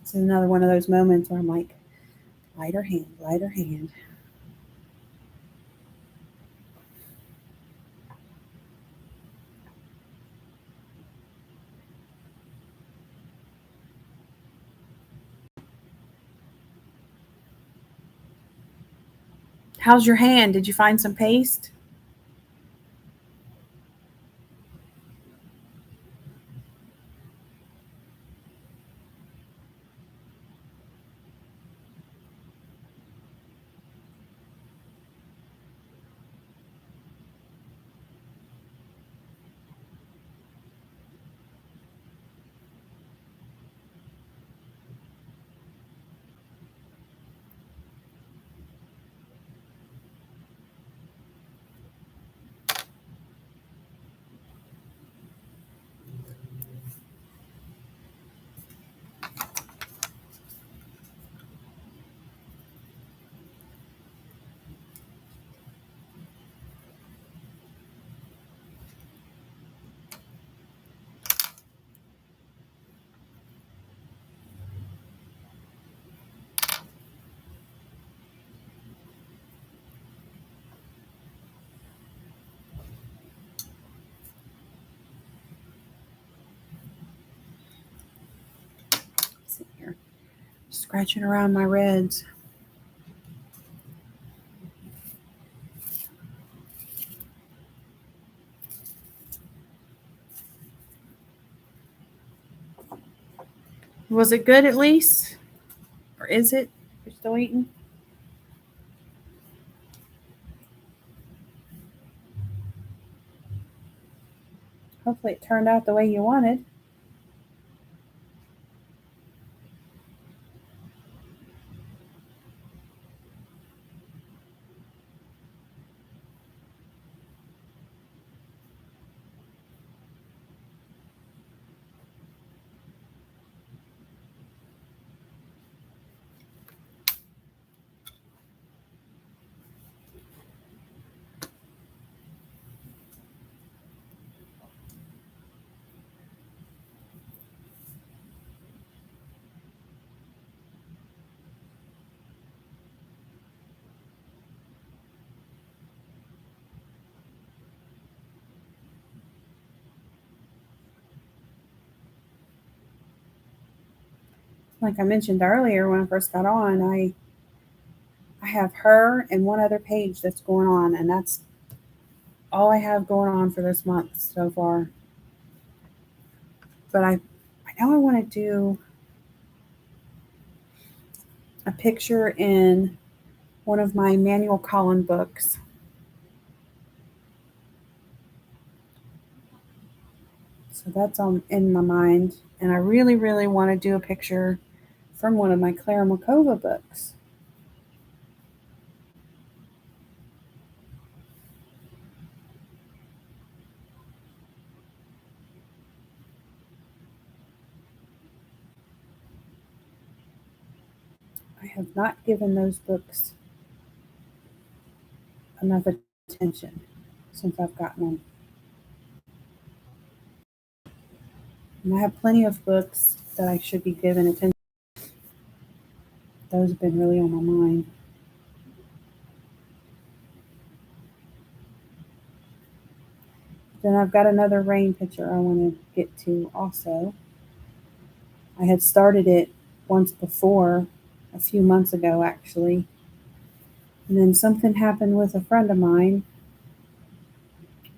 It's another one of those moments where I'm like, lighter hand, lighter hand. How's your hand? Did you find some paste? Let's see here. Scratching around my reds. Was it good at least? Or is it? You're still eating? Hopefully it turned out the way you wanted. Like I mentioned earlier when I first got on, I have her and one other page that's going on, and that's all I have going on for this month so far. But I know I want to do a picture in one of my Manuel Collin books. So that's on in my mind. And I really, really want to do a picture from one of my Clara Makova books. I have not given those books enough attention since I've gotten them. And I have plenty of books that I should be giving attention. Those have been really on my mind. Then I've got another rain picture I want to get to also. I had started it once before, a few months ago, actually. And then something happened with a friend of mine,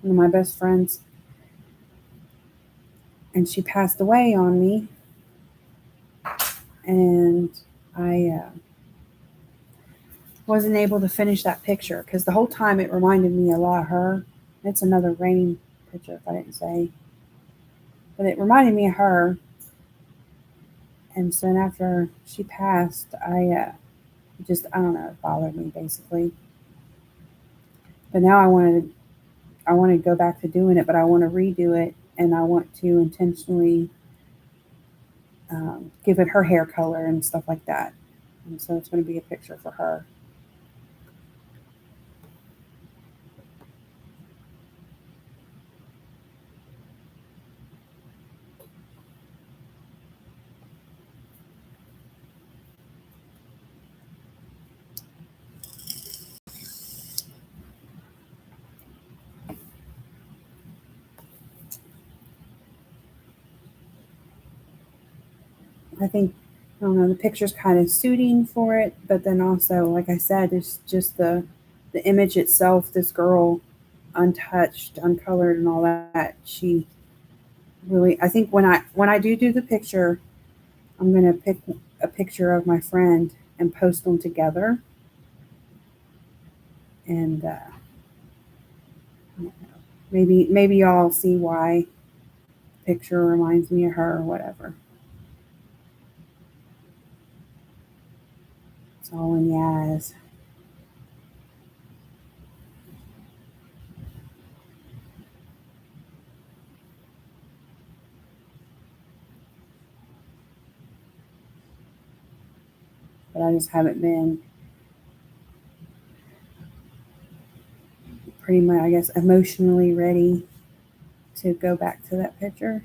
one of my best friends, and she passed away on me. And I wasn't able to finish that picture because the whole time it reminded me a lot of her. It's another Raen picture, if I didn't say. But it reminded me of her. And so then after she passed, I don't know, it bothered me basically. But now I want to go back to doing it, but I want to redo it, and I want to intentionally give it her hair color and stuff like that. And so it's going to be a picture for her. I think, I don't know, the picture's kind of suiting for it, but then also, like I said, it's just the image itself. This girl, untouched, uncolored, and all that. She really, I think when I do the picture, I'm gonna pick a picture of my friend and post them together, and maybe y'all see why the picture reminds me of her or whatever. It's all in Yaz. But I just haven't been pretty much, I guess, emotionally ready to go back to that picture.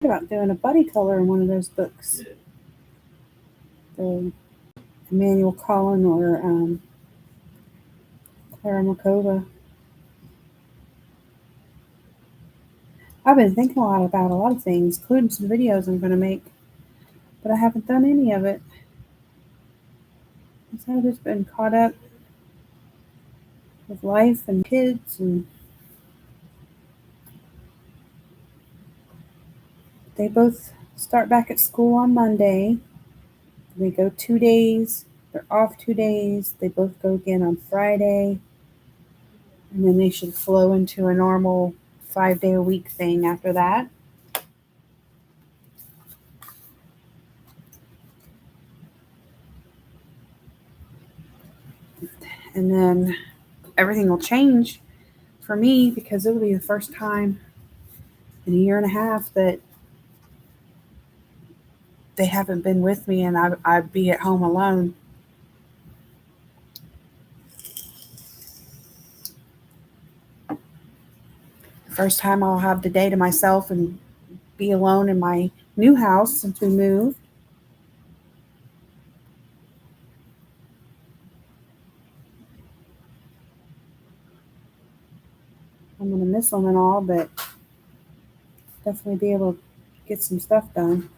About doing a buddy color in one of those books, the Emmanuel Collin or Clara Makova. I've been thinking a lot about a lot of things, including some videos I'm going to make, but I haven't done any of it. So I've just been caught up with life and kids, and they both start back at school on Monday. They go 2 days. They're off 2 days. They both go again on Friday. And then they should flow into a normal 5 day a week thing after that. And then everything will change for me because it'll be the first time in a year and a half that they haven't been with me and I'd be at home alone. First time I'll have the day to myself and be alone in my new house since we moved. I'm going to miss them and all, but definitely be able to get some stuff done.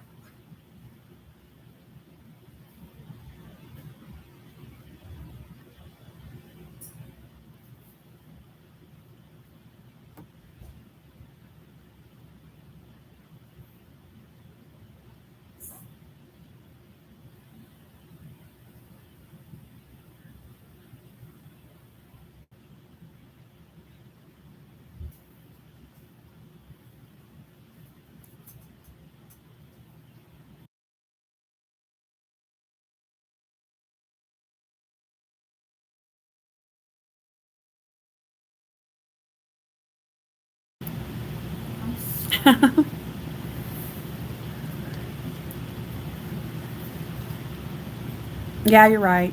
Yeah, you're right.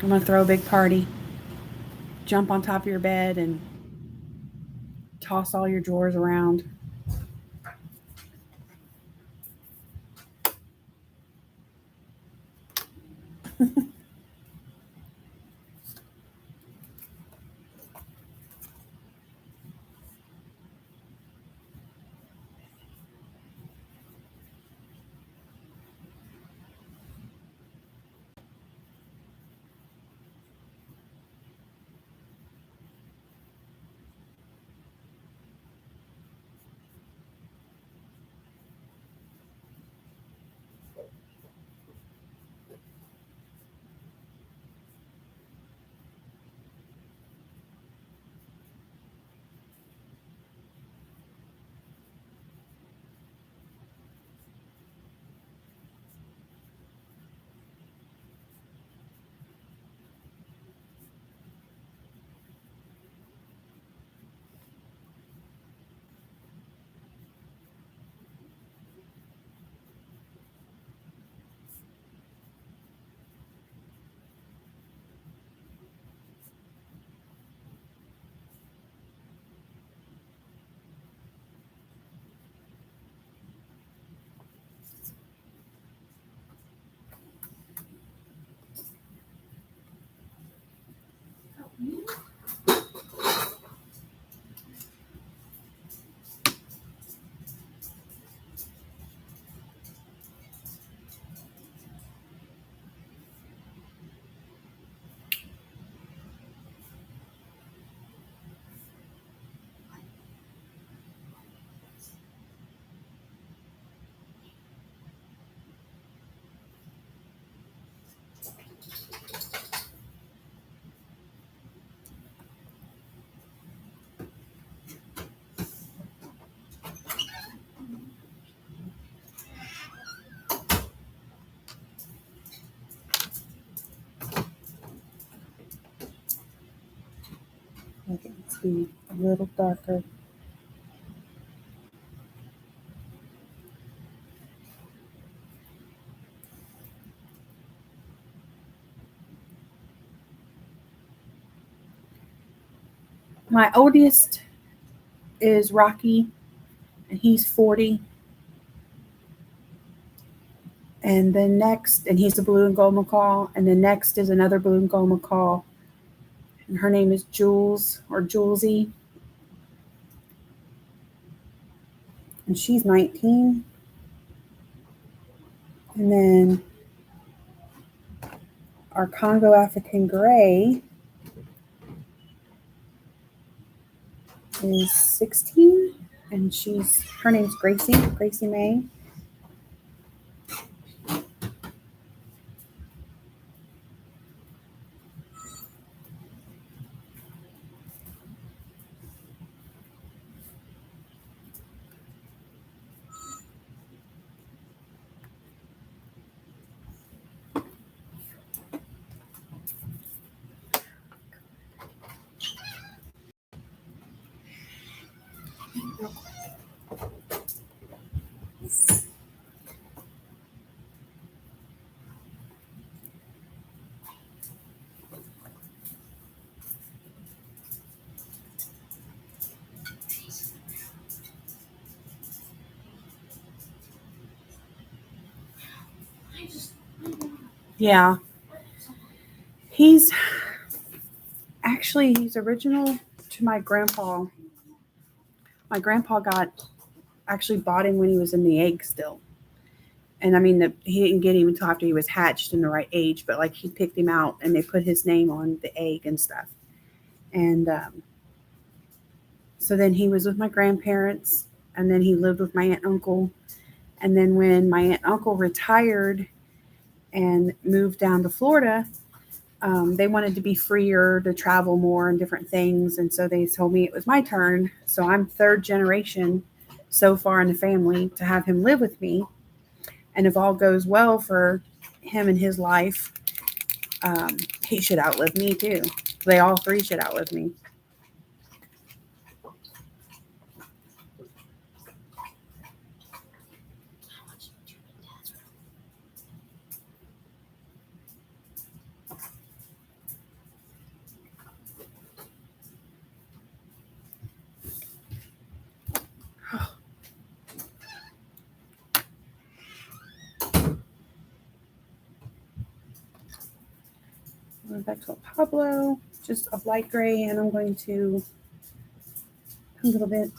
I'm going to throw a big party. Jump on top of your bed and toss all your drawers around. Make it be a little darker. My oldest is Rocky, and he's 40. And then next, and he's a blue and gold macaw. And then next is another blue and gold macaw. And her name is Jules or Julesy. And she's 19. And then our Congo African Gray is 16. And her name's Gracie May. Yeah. He's original to my grandpa. My grandpa actually bought him when he was in the egg still. And I mean, he didn't get him until after he was hatched in the right age, but like he picked him out and they put his name on the egg and stuff. And so then he was with my grandparents, and then he lived with my aunt and uncle. And then when my aunt and uncle retired and moved down to Florida, they wanted to be freer to travel more and different things. And so they told me it was my turn. So I'm third generation so far in the family to have him live with me. And if all goes well for him and his life, he should outlive me too. They all three should outlive me. Back to a Pablo, just a light gray, and I'm going to a little bit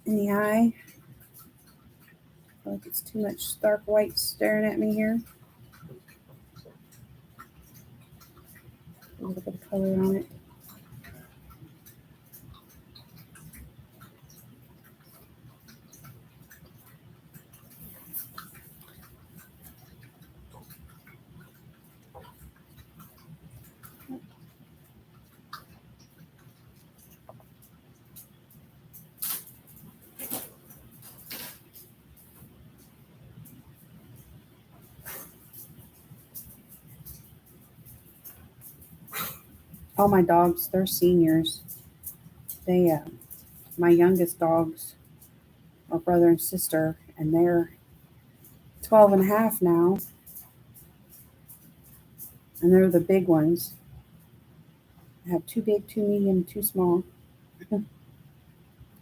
in the eye. I feel like it's too much dark white staring at me here. A little bit of color on it. All my dogs, they're seniors. My youngest dogs are brother and sister, and they're 12 and a half now. And they're the big ones. I have two big, two medium, two small. And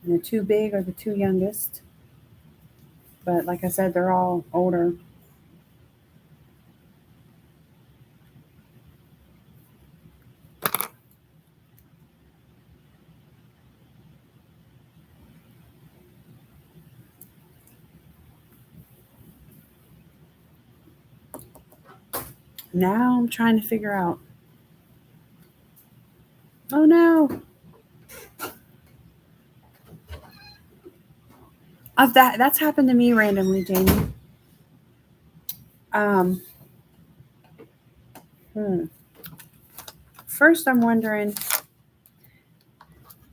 the two big are the two youngest. But like I said, they're all older. Now I'm trying to figure out. Oh no. That's happened to me randomly, Jamie. First I'm wondering,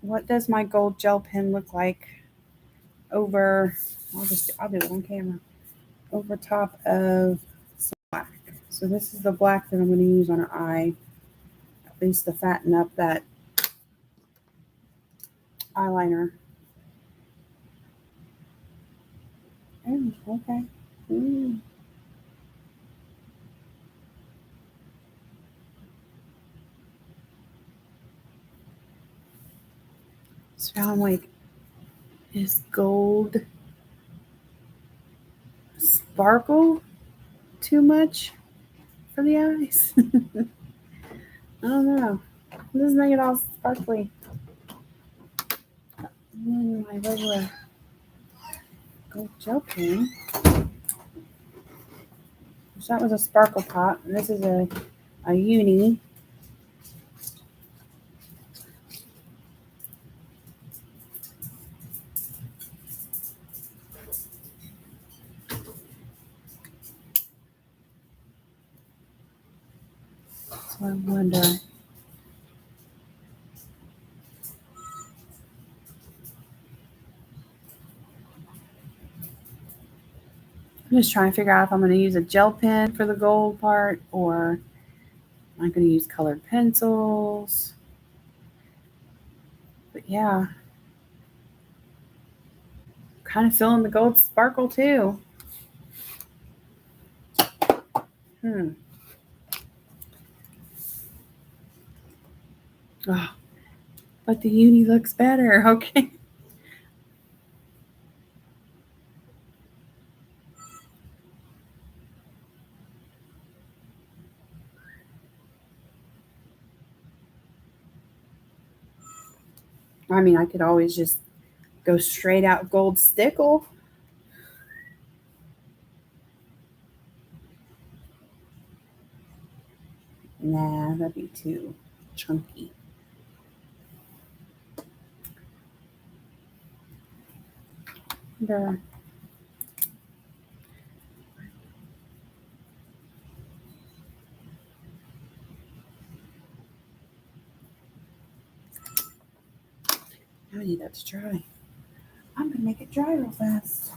what does my gold gel pen look like over, I'll do it on camera, over top of some black. So this is the black that I'm going to use on her eye, at least to fatten up that eyeliner. Oh, okay. Ooh. So now I'm like, is gold sparkle too much for the eyes? I don't know. It doesn't make it all sparkly. And then my regular gold gel pen. So that was a sparkle pot, and this is a uni. So I wonder. I'm just trying to figure out if I'm going to use a gel pen for the gold part, or I'm going to use colored pencils. But yeah. Kind of feeling the gold sparkle too. Oh, but the uni looks better. Okay. I mean, I could always just go straight out gold stickle. Nah, that'd be too chunky. The I need that to dry. I'm gonna make it dry real fast.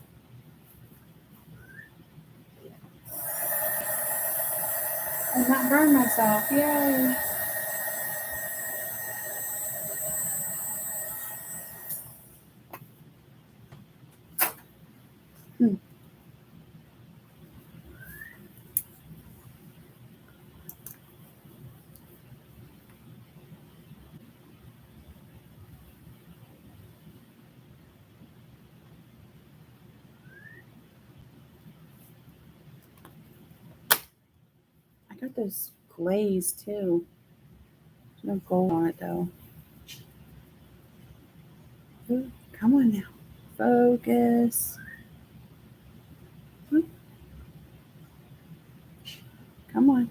And not burn myself. Yay. I got this glaze too. There's no gold on it though. Ooh, come on now. Focus. Ooh. Come on.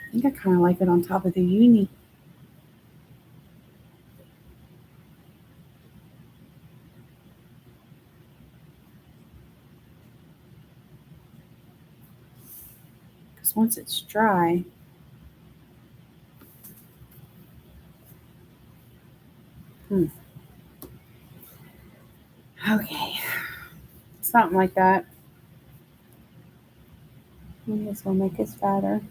I think I kind of like it on top of the uni. Because once it's dry, okay, something like that. And this will make it fatter.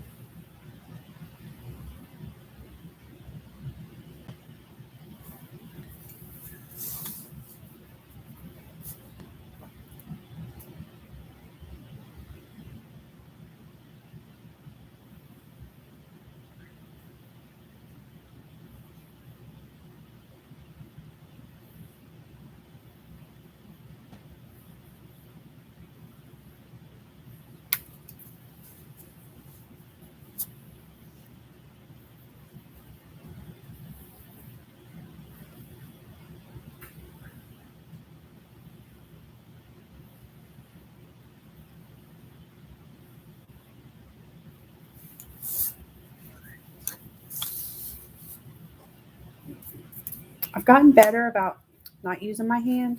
I've gotten better about not using my hand,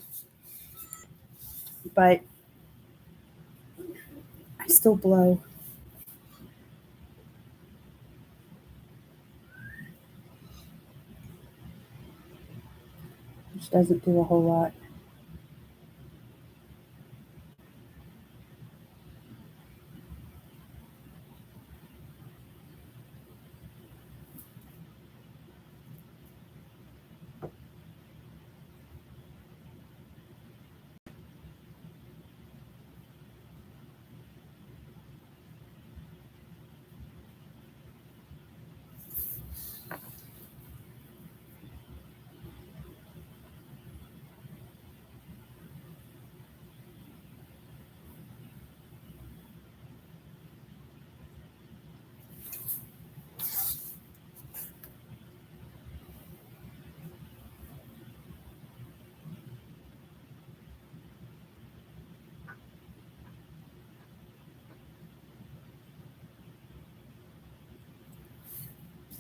but I still blow. Which doesn't do a whole lot.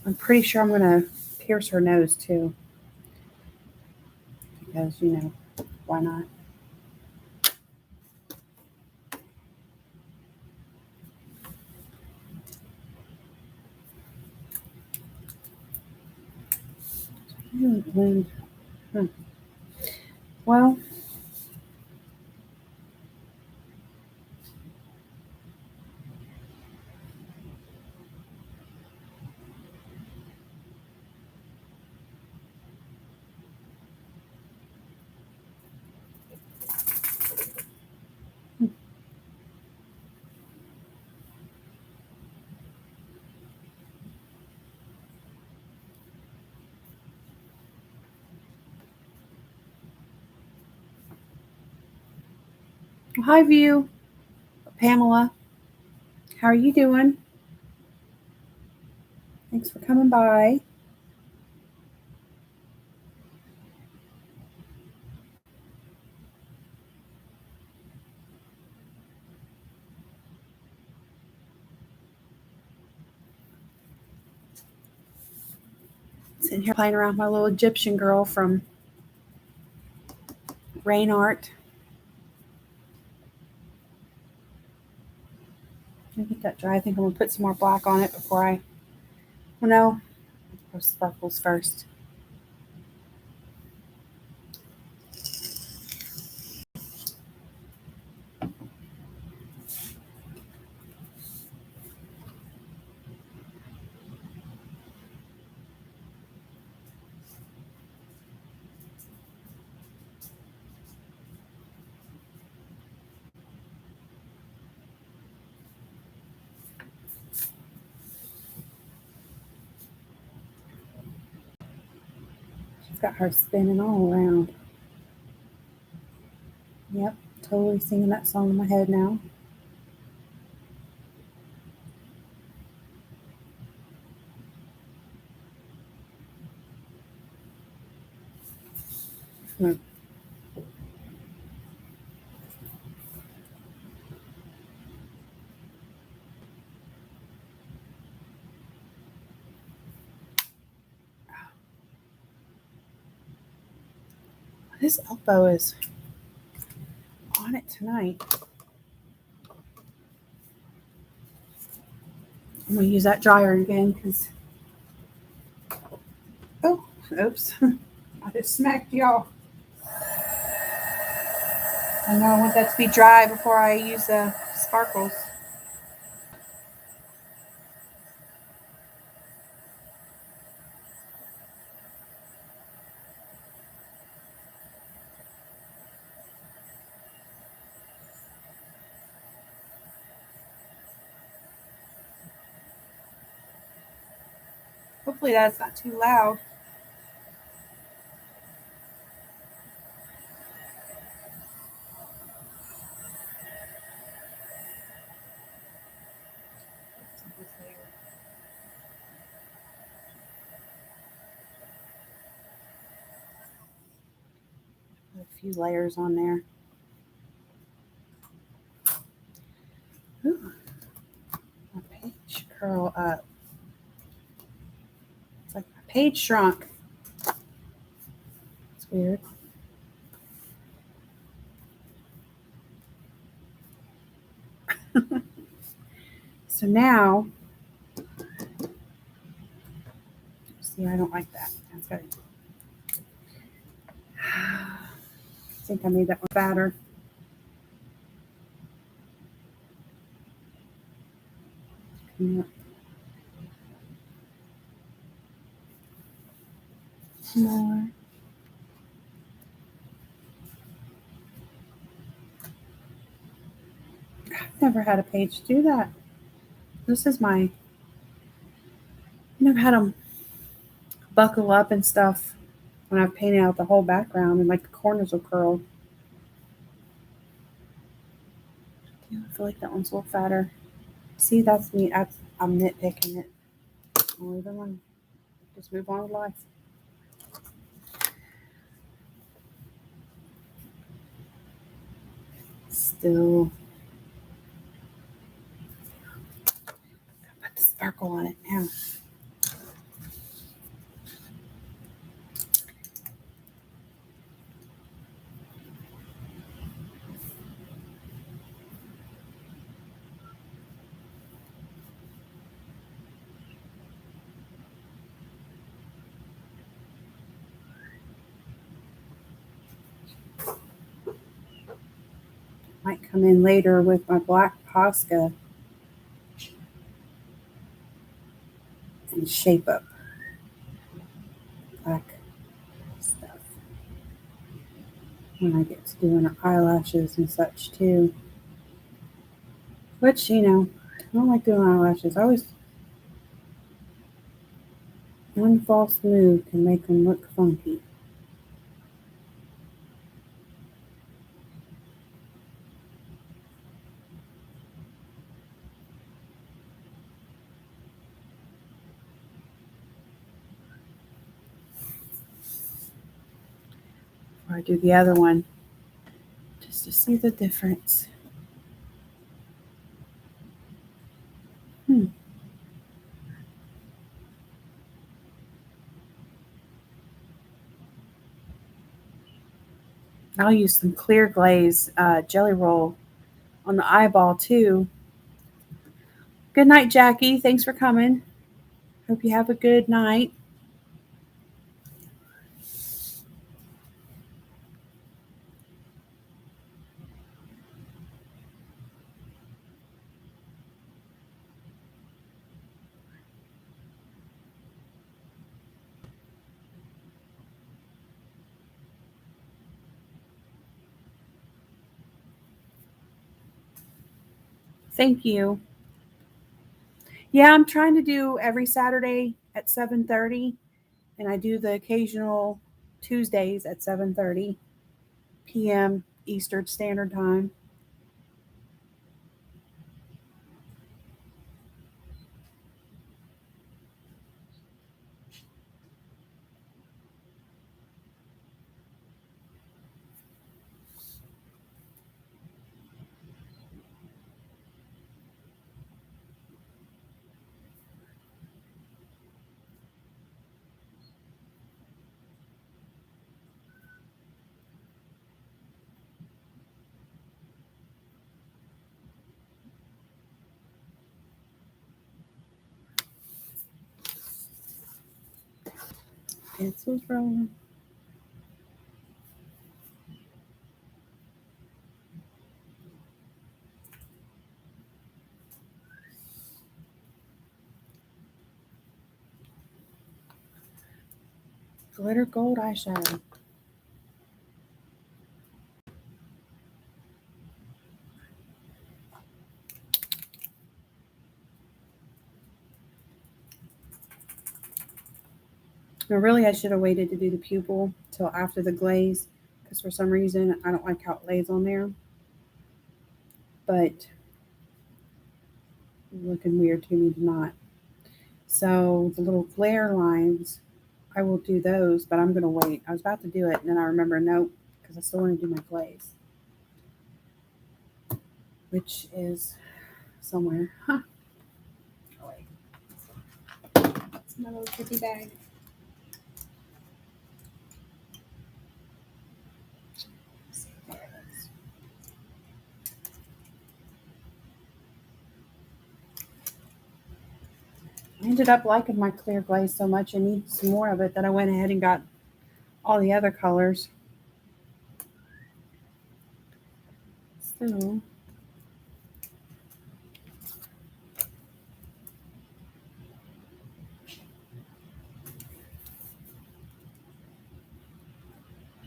I'm pretty sure I'm gonna pierce her nose too. Because, why not? Well, Well, hi, View. Pamela, how are you doing? Thanks for coming by. Sitting here playing around with my little Egyptian girl from Rain Art. Let me get that dry. I think I'm going to put some more black on it before I... Well, no. Those sparkles first. She's got her spinning all around. Yep, totally singing that song in my head now. This elbow is on it tonight. I'm going to use that dryer again because... Oh, oops. I just smacked y'all. I know I want that to be dry before I use the sparkles. Hopefully that's not too loud. A few layers on there. Ooh, my page curl up. It's like my page shrunk. It's weird. So now, see, I don't like that. That's got to... I think I made that one fatter. More. I've never had a page do that. This is my... I never had them buckle up and stuff when I've painted out the whole background and like the corners will curl. Yeah, I feel like that one's a little fatter. See, that's me. I'm nitpicking it. I'll leave it alone. Just move on with life. Still put the sparkle on it now. Might come in later with my black Posca and shape up black stuff when I get to doing her eyelashes and such too. Which, you know, I don't like doing eyelashes. I always... One false move can make them look funky. before I do the other one, just to see the difference. I'll use some clear glaze jelly roll on the eyeball too. Good night, Jackie. Thanks for coming. Hope you have a good night. Thank you. Yeah, I'm trying to do every Saturday at 7:30, and I do the occasional Tuesdays at 7:30 p.m. Eastern Standard Time. Pencils rolling. Glitter gold eyeshadow. Now, really, I should have waited to do the pupil till after the glaze, because for some reason I don't like how it lays on there. But it's looking weird to me to not. So the little glare lines, I will do those, but I'm gonna wait. I was about to do it, and then I remember nope, because I still want to do my glaze, which is somewhere. Huh. Oh, wait. It's my little kitty bag. There it is. I ended up liking my clear glaze so much I need some more of it that I went ahead and got all the other colors. So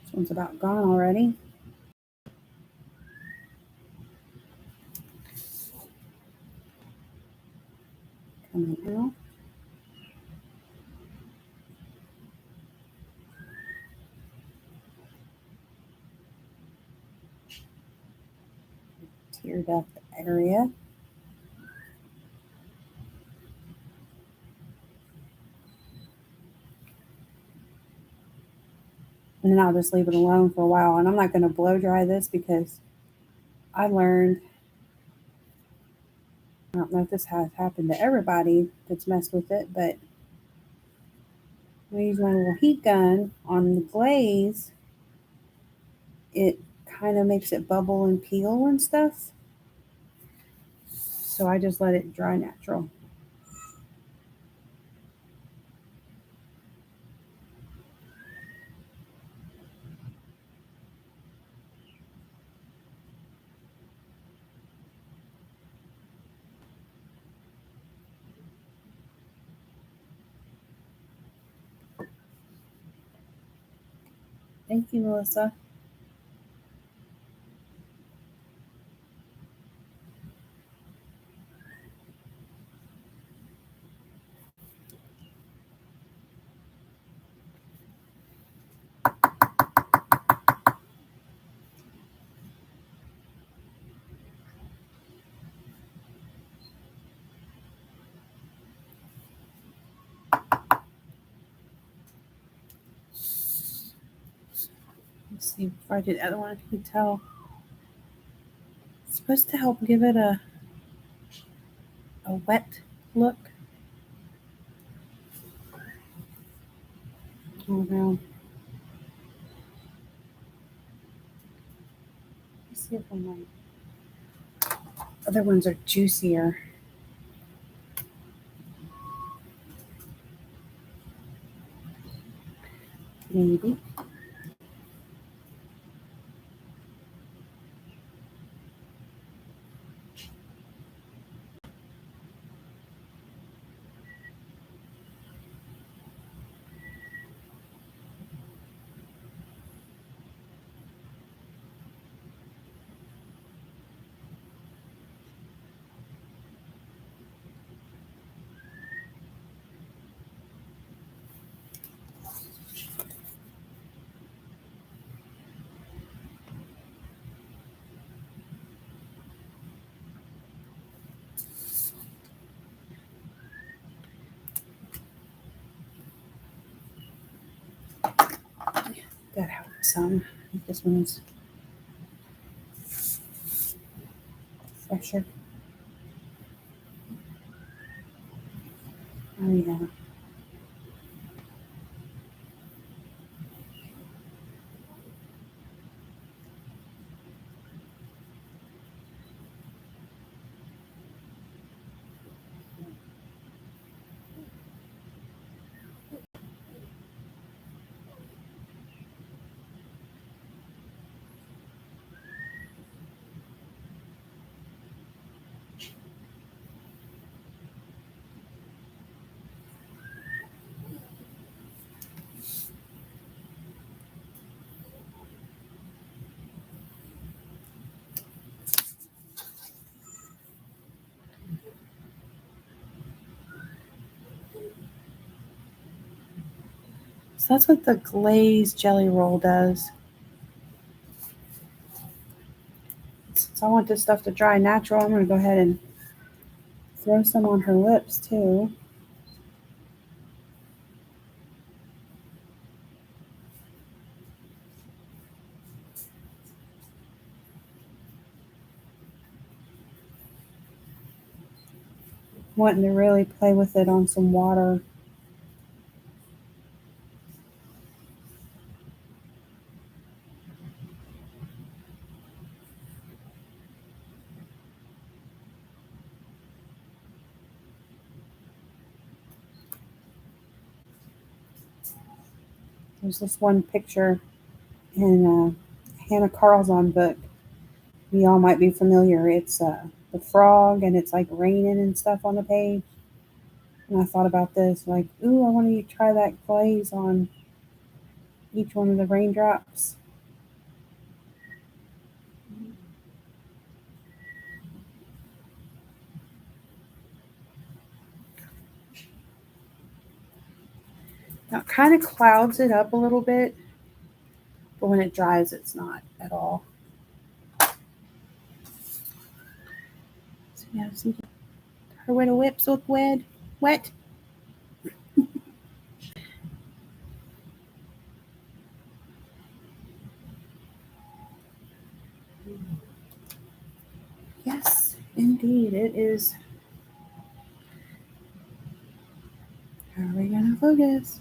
this one's about gone already. Coming out. Tear duct area. And then I'll just leave it alone for a while. And I'm not going to blow dry this because I learned, I don't know if this has happened to everybody that's messed with it, but when I use my little heat gun on the glaze, it kind of makes it bubble and peel and stuff. So I just let it dry natural. Thank you, Melissa. Let's see, before I did the other one, I can tell. It's supposed to help give it a wet look. All around. Let's see if I might. Other ones are juicier. Maybe. That helps some. I think this one's fresher. Oh yeah. So that's what the glazed jelly roll does. Since I want this stuff to dry natural, I'm going to go ahead and throw some on her lips too. Wanting to really play with it on some water. There's this one picture in Hannah Carlson book. You all might be familiar. It's the frog, and it's like raining and stuff on the page. And I thought about this, like, ooh, I want to try that glaze on each one of the raindrops. Now it kind of clouds it up a little bit, but when it dries, it's not at all. So yeah, see, her little lips look wet. Yes, indeed, it is. How are we gonna focus?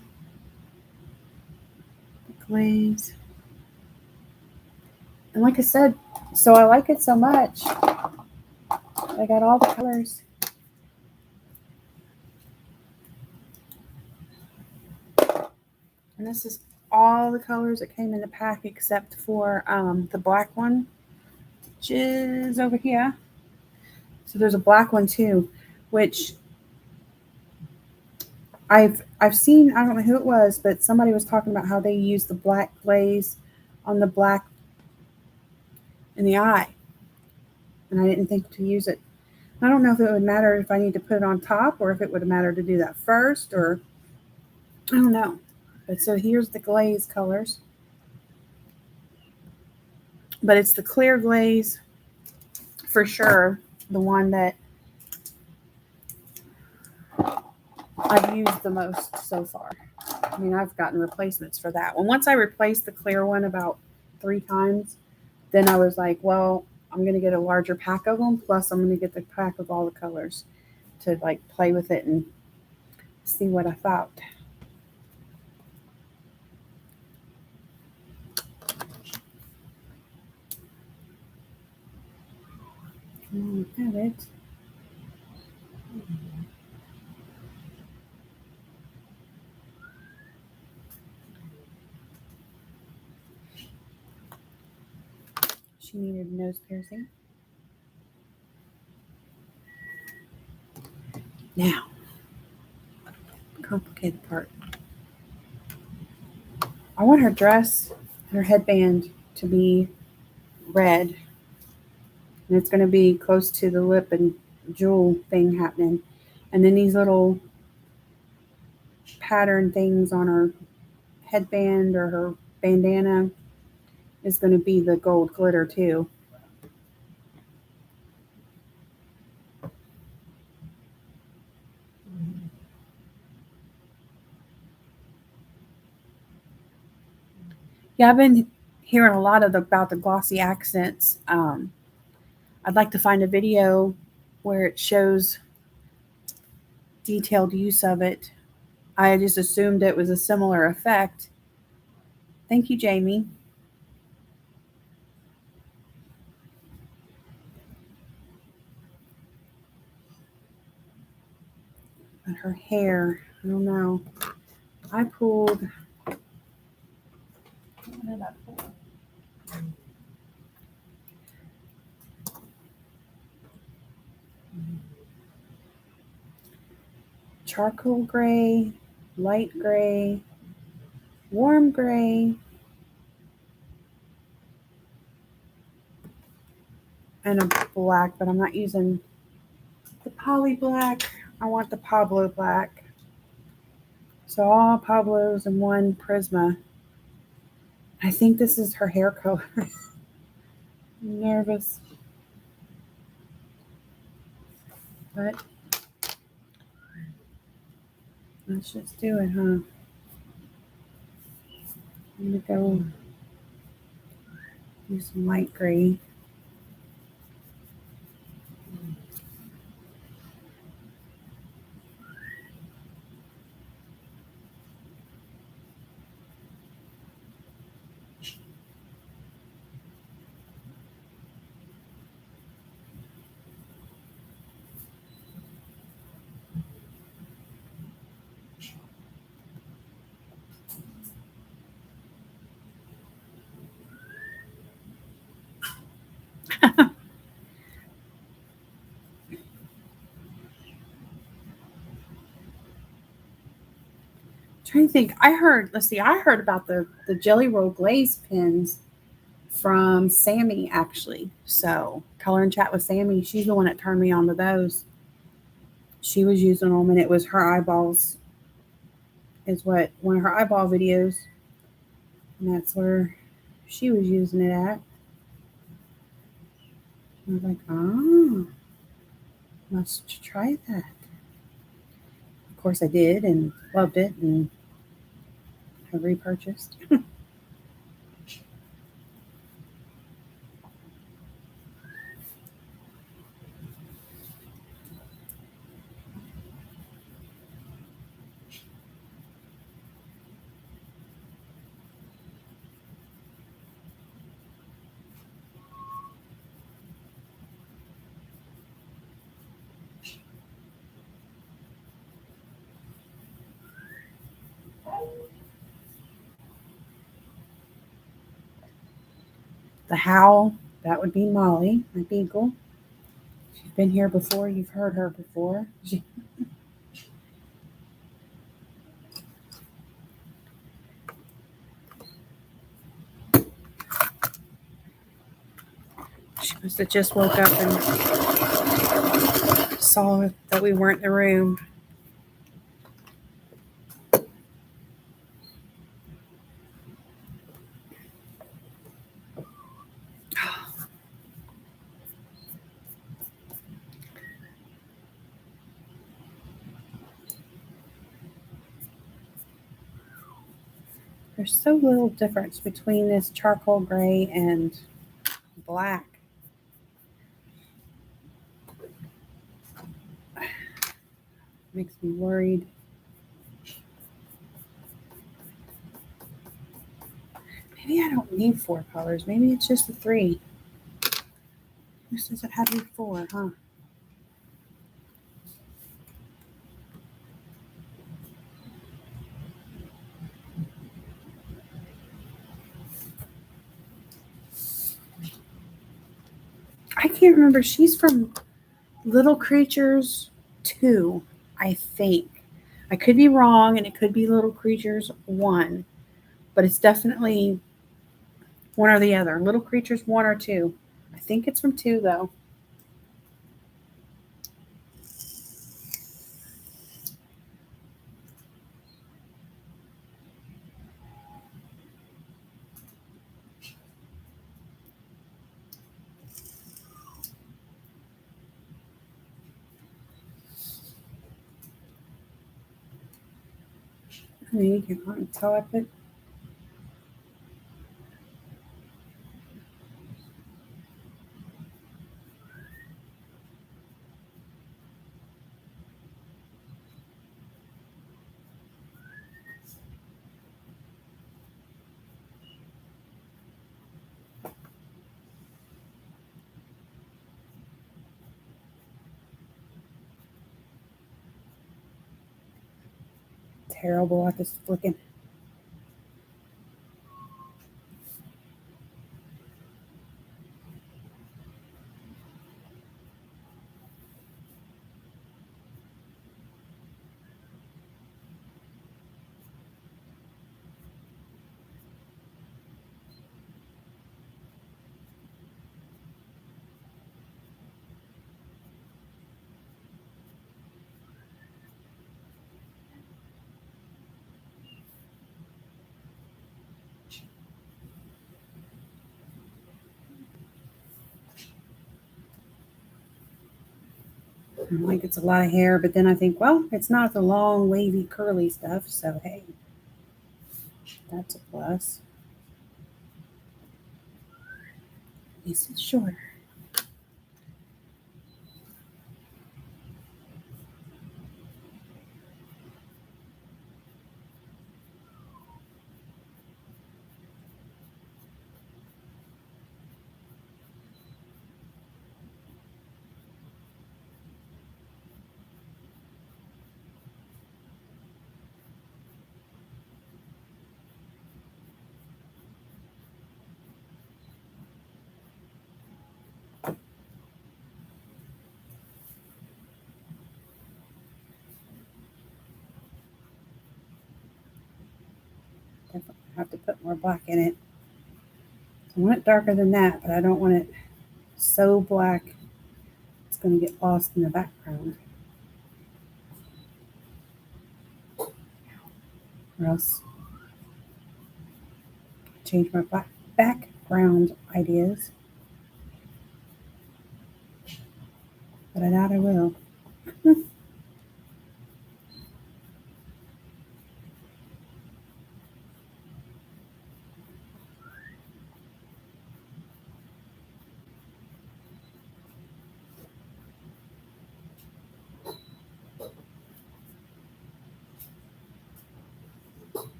The glaze. And like I said, so I like it so much. I got all the colors. And this is all the colors that came in the pack except for the black one, which is over here. So there's a black one too, which I've seen. I don't know who it was, but somebody was talking about how they use the black glaze on the black in the eye, and I didn't think to use it. I don't know if it would matter if I need to put it on top or if it would matter to do that first, or I don't know. But so here's the glaze colors. But it's the clear glaze for sure, the one that I've used the most so far. I mean, I've gotten replacements for that one. Once I replaced the clear one about 3 times. Then I was like, well, I'm going to get a larger pack of them. Plus, I'm going to get the pack of all the colors to like play with it and see what I thought. Have it. She needed a nose piercing. Now, complicated part. I want her dress and her headband to be red. And it's going to be close to the lip and jewel thing happening. And then these little pattern things on her headband or her bandana is going to be the gold glitter too. Yeah, I've been hearing a lot about the glossy accents. I'd like to find a video where it shows detailed use of it. I just assumed it was a similar effect. Thank you, Jamie. But her hair, I don't know. I pulled. What did I pull? Charcoal gray, light gray, warm gray, and a black, but I'm not using the poly black. I want the Pablo black. So all Pablos and one Prisma. I think this is her hair color. I'm nervous. But let's just do it, huh? I'm gonna go use some light gray. Trying to think. I heard about the Jelly Roll Glaze pens from Sammy actually. So Color and Chat with Sammy, she's the one that turned me on to those. She was using them, and it was her eyeballs. Is what one of her eyeball videos, and that's where she was using it at. I was like, oh, must try that. Of course, I did and loved it, and have repurchased. The Howl, that would be Molly, my beagle. She's been here before. You've heard her before. She must have just woke up and saw that we weren't in the room. There's so little difference between this charcoal gray and black. Makes me worried. Maybe I don't need 4 colors. Maybe it's just the 3. This doesn't have any 4, huh? I can't remember. She's from Little Creatures 2, I think. I could be wrong, and it could be Little Creatures 1, but it's definitely one or the other. Little Creatures 1 or 2. I think it's from 2, though. I mean, you can on top it. Terrible at this flicking. I'm like, it's a lot of hair, but then I think, well, it's not the long, wavy, curly stuff, so hey, that's a plus. At least it's shorter. Definitely have to put more black in it. I want it darker than that, but I don't want it so black it's going to get lost in the background. Or else change my background ideas. But I doubt I will.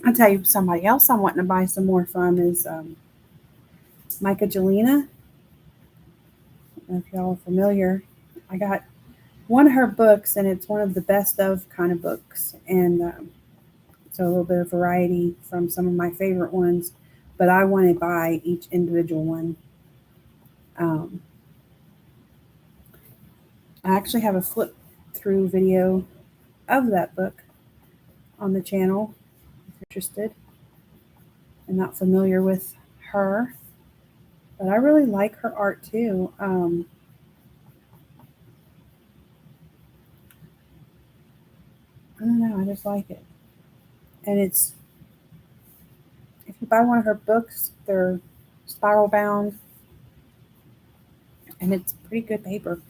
I'll tell you somebody else I'm wanting to buy some more from is Micah Jelena. I don't know if y'all are familiar. I got one of her books, and it's one of the best of kind of books. And so a little bit of variety from some of my favorite ones. But I want to buy each individual one. I actually have a flip through video of that book on the channel if you're interested and not familiar with her. But I really like her art too. I don't know, I just like it. And it's, if you buy one of her books, they're spiral bound and it's pretty good paper.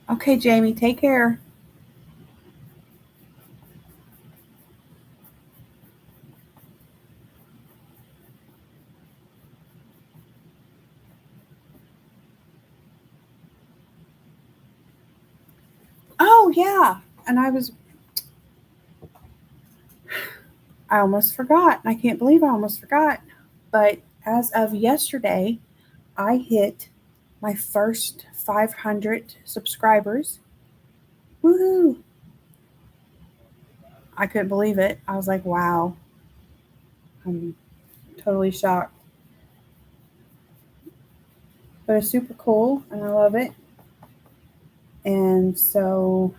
Okay, Jamie, take care. Oh, yeah. And I almost forgot. I can't believe I almost forgot. But as of yesterday, I hit my first 500 subscribers. Woohoo! I couldn't believe it. I was like, wow. I'm totally shocked. But it's super cool and I love it. And so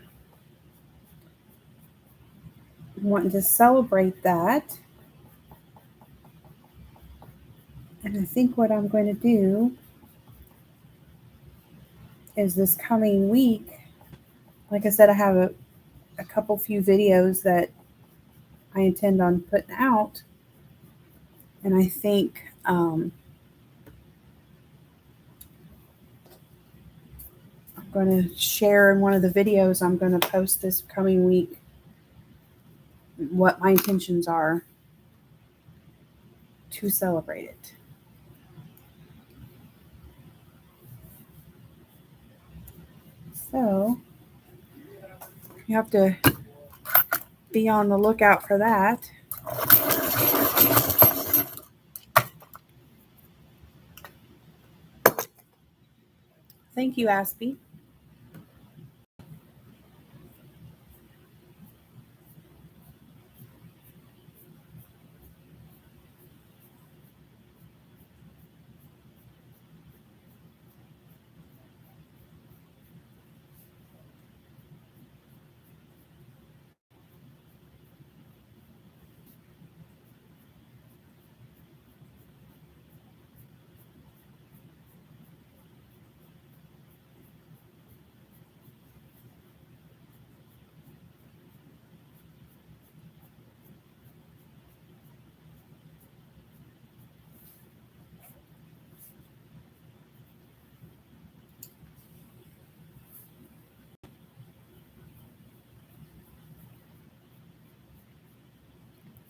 I'm wanting to celebrate that. And I think what I'm going to do is this coming week, like I said, I have a couple few videos that I intend on putting out. And I think I'm going to share in one of the videos I'm going to post this coming week what my intentions are to celebrate it. So you have to be on the lookout for that. Thank you, Aspie.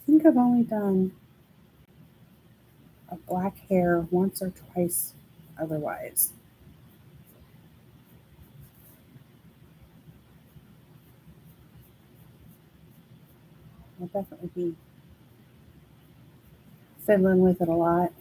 I think I've only done a black hair once or twice otherwise. I'll definitely be fiddling with it a lot.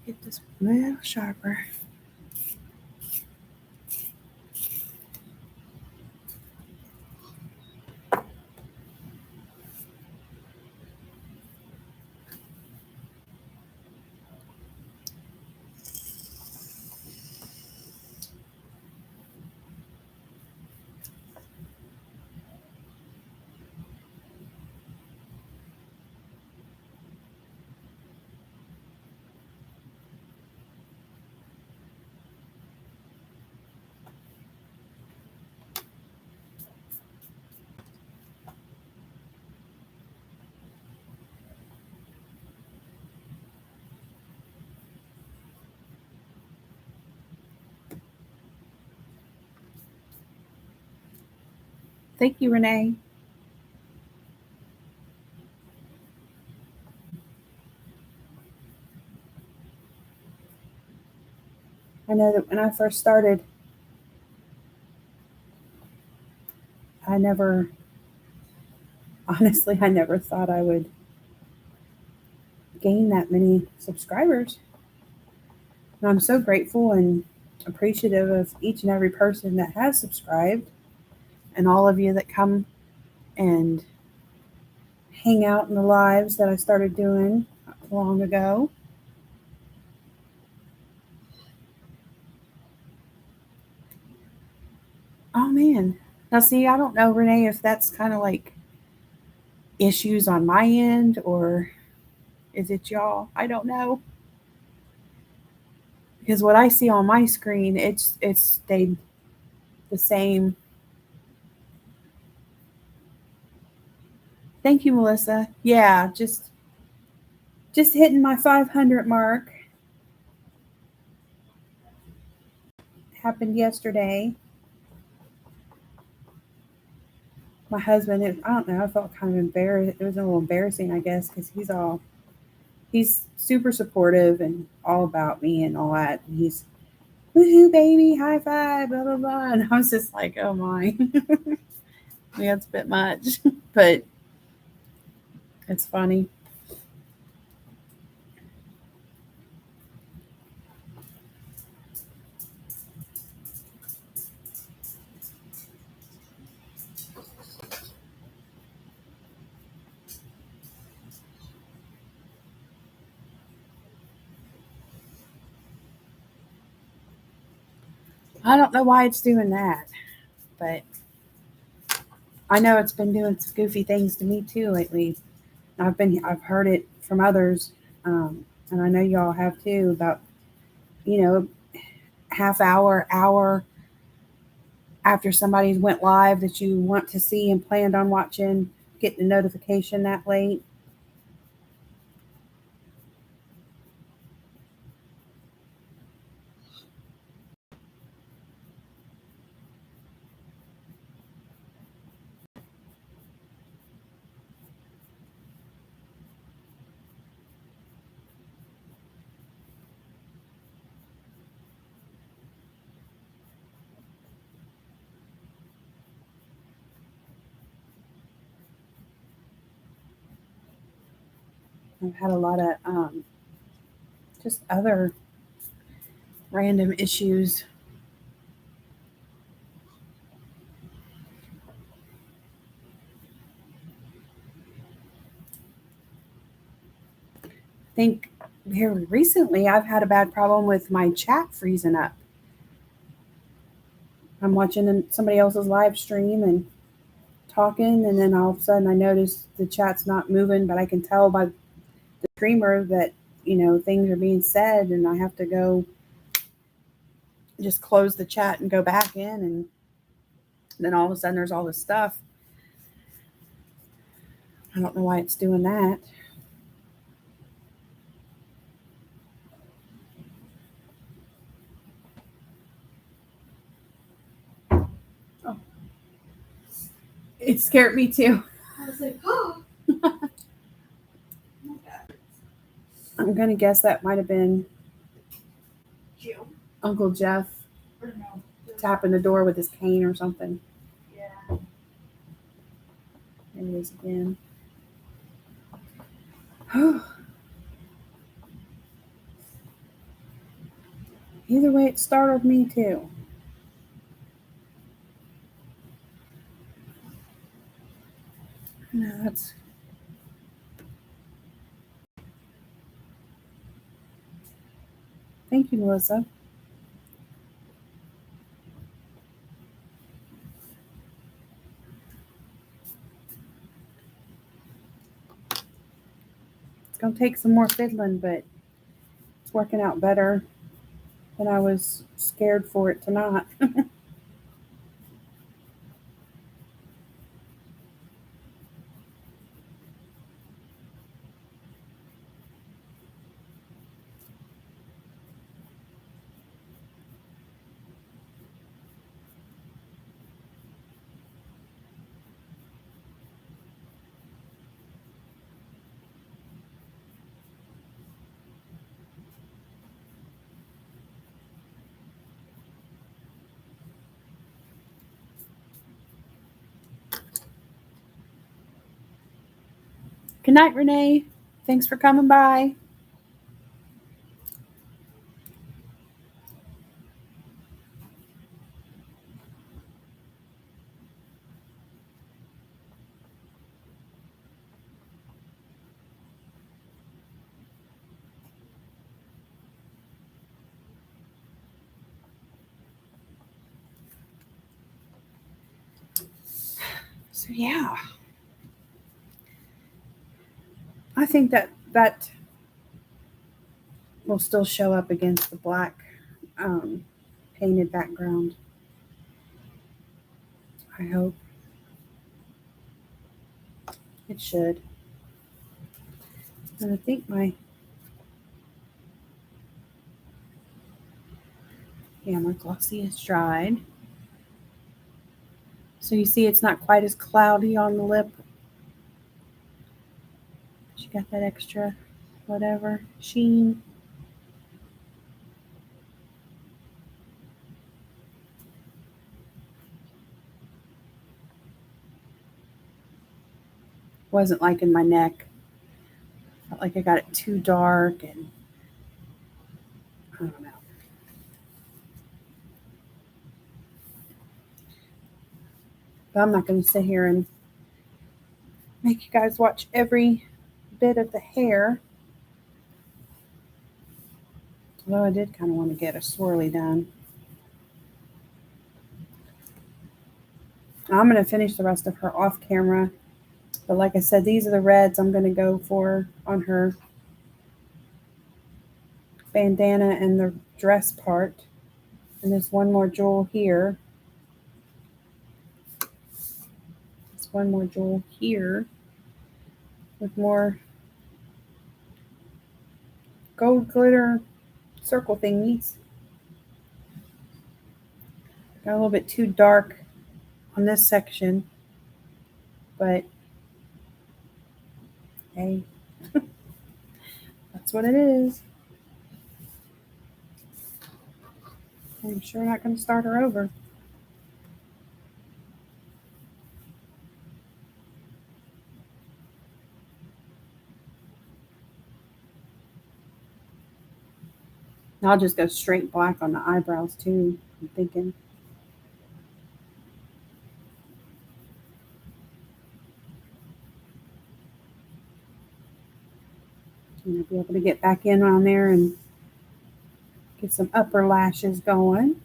Get this a little sharper. Thank you, Renee. know that when I first started, I never thought I would gain that many subscribers. And I'm so grateful and appreciative of each and every person that has subscribed and all of you that come and hang out in the lives that I started doing long ago. Oh man. Now see, I don't know, Renee, if that's kind of like issues on my end or is it y'all? I don't know. Because what I see on my screen, it's stayed the same. Thank you, Melissa. Yeah, just hitting my 500 mark. Happened yesterday. My husband, I don't know, I felt kind of embarrassed. It was a little embarrassing, I guess, because he's super supportive and all about me and all that. And he's, woohoo, baby, high five, blah, blah, blah. And I was just like, oh my. Yeah, it's a bit much, but it's funny. I don't know why it's doing that, but I know it's been doing some goofy things to me too lately. I've heard it from others, and I know y'all have too about half hour after somebody's went live that you want to see and planned on watching, getting a notification that late. I've had a lot of just other random issues. I think here recently I've had a bad problem with my chat freezing up. I'm watching somebody else's live stream and talking, and then all of a sudden I notice the chat's not moving, but I can tell by the streamer that things are being said, and I have to go just close the chat and go back in, and then all of a sudden there's all this stuff. I don't know why it's doing that. Oh, it scared me too.
I was like, oh.
I'm gonna guess that might have been
Jill.
Uncle Jeff
Or no.
tapping the door with his cane or something.
Yeah.
There it is again. Either way, it startled me too. No, that's. Thank you, Melissa. It's gonna take some more fiddling, but it's working out better than I was scared for it to not. Good night, Renee. Thanks for coming by. So yeah, I think that will still show up against the black painted background. I hope it should. And I think my glossy is dried. So you see it's not quite as cloudy on the lip. She got that extra whatever sheen. Wasn't like in my neck. Felt like I got it too dark and I don't know. But I'm not going to sit here and make you guys watch every bit of the hair. Although I did kind of want to get a swirly done. I'm going to finish the rest of her off camera. But like I said, these are the reds I'm going to go for on her bandana and the dress part. And there's one more jewel here. There's one more jewel here with more gold glitter circle thingies. Got a little bit too dark on this section, but hey, that's what it is. I'm sure not going to start her over. I'll just go straight black on the eyebrows too, I'm thinking. And I'll be able to get back in on there and get some upper lashes going.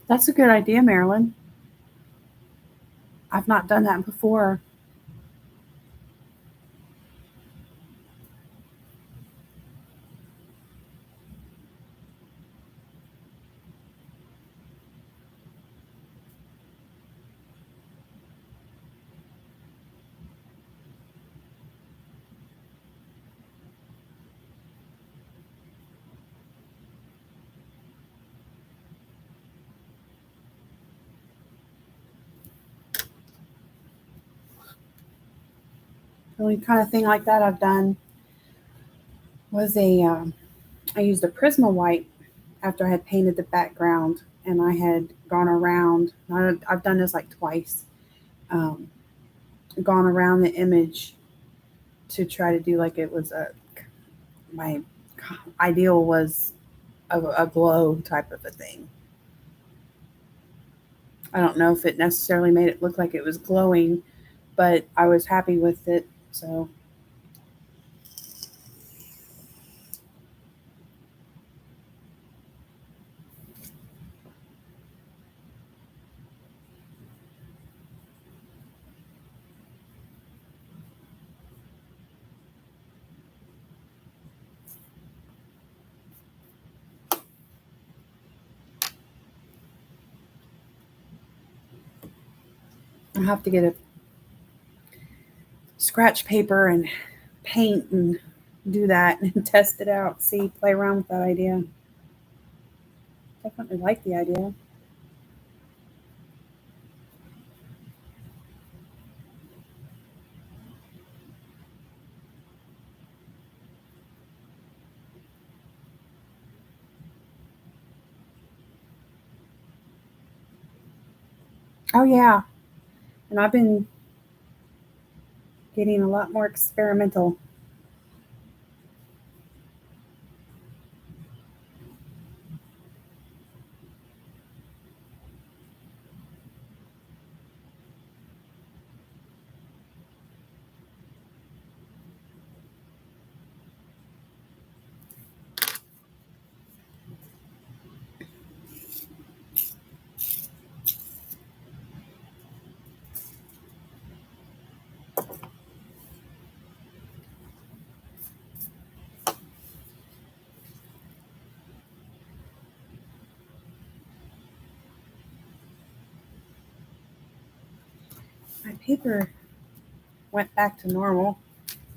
That's a good idea, Marilyn. I've not done that before. The only kind of thing like that I've done was I used a Prisma white after I had painted the background, and I had gone around. I've done this like twice. Um, Gone around the image to try to do like it was my ideal was a glow type of a thing. I don't know if it necessarily made it look like it was glowing, but I was happy with it. So I'll have to get a scratch paper and paint and do that and test it out, see, play around with that idea. Definitely like the idea. Oh yeah, and I've been getting a lot more experimental. My paper went back to normal.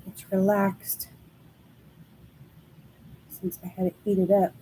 It's relaxed since I had it heated up.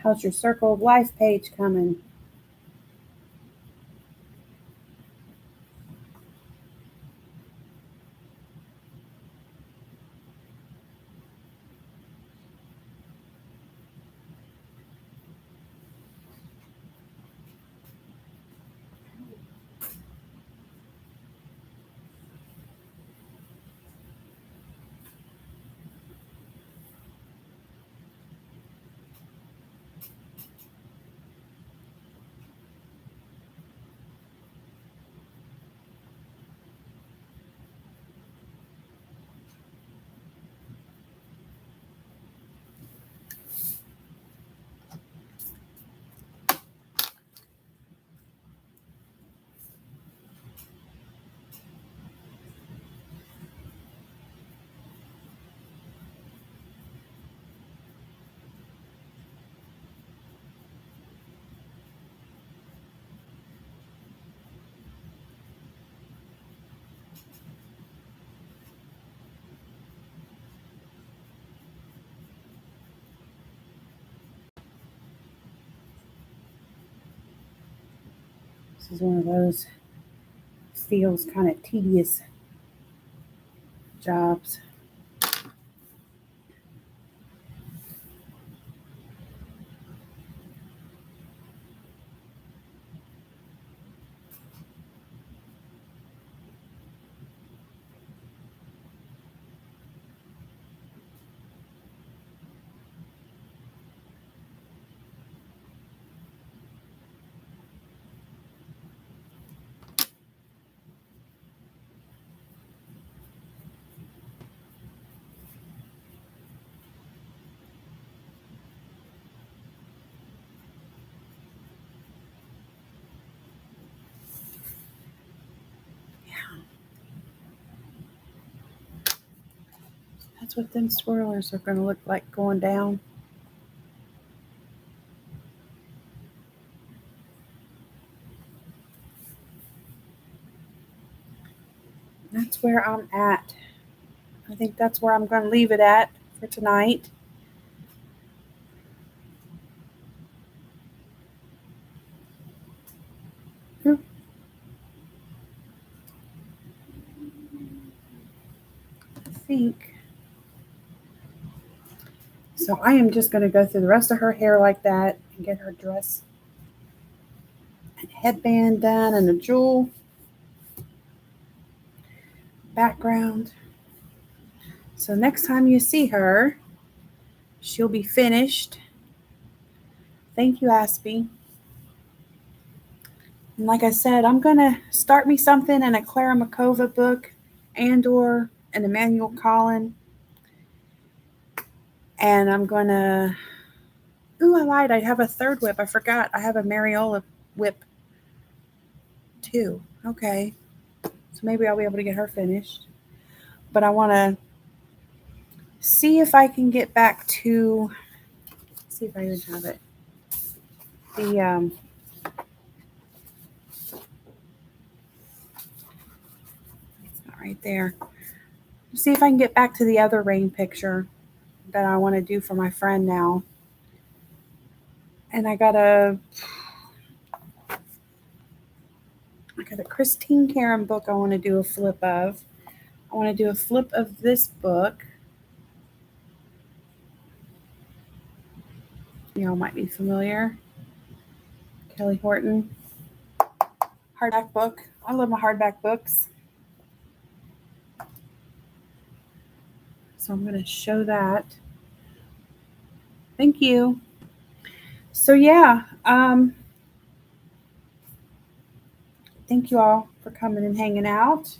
How's your Circle of Life page coming? This is one of those feels kind of tedious jobs. That's what them swirlers are going to look like going down. That's where I'm at. I think that's where I'm going to leave it at for tonight. I think. So I am just going to go through the rest of her hair like that and get her dress and headband done and a jewel background. So next time you see her, she'll be finished. Thank you, Aspie. And like I said, I'm going to start me something in a Clara Makova book and/or an Emmanuel Collin. And I'm going to... Ooh, I lied. I have a third whip. I forgot. I have a Mariola whip too. Okay. So maybe I'll be able to get her finished. But I want to see if I can get back to... See if I even have it. It's not right there. See if I can get back to the other rain picture that I want to do for my friend now. And I got a Christine Karen book I want to do a flip of. I want to do a flip of this book. Y'all might be familiar. Kelly Horton. Hardback book. I love my hardback books. So I'm going to show that. Thank you. So yeah, thank you all for coming and hanging out.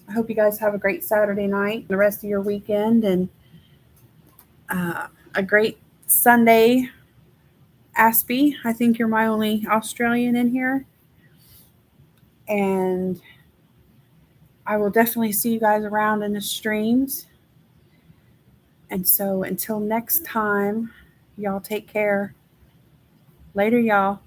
I hope you guys have a great Saturday night, the rest of your weekend, and a great Sunday. Aspie, I think you're my only Australian in here. And I will definitely see you guys around in the streams. And so until next time, y'all take care. Later, y'all.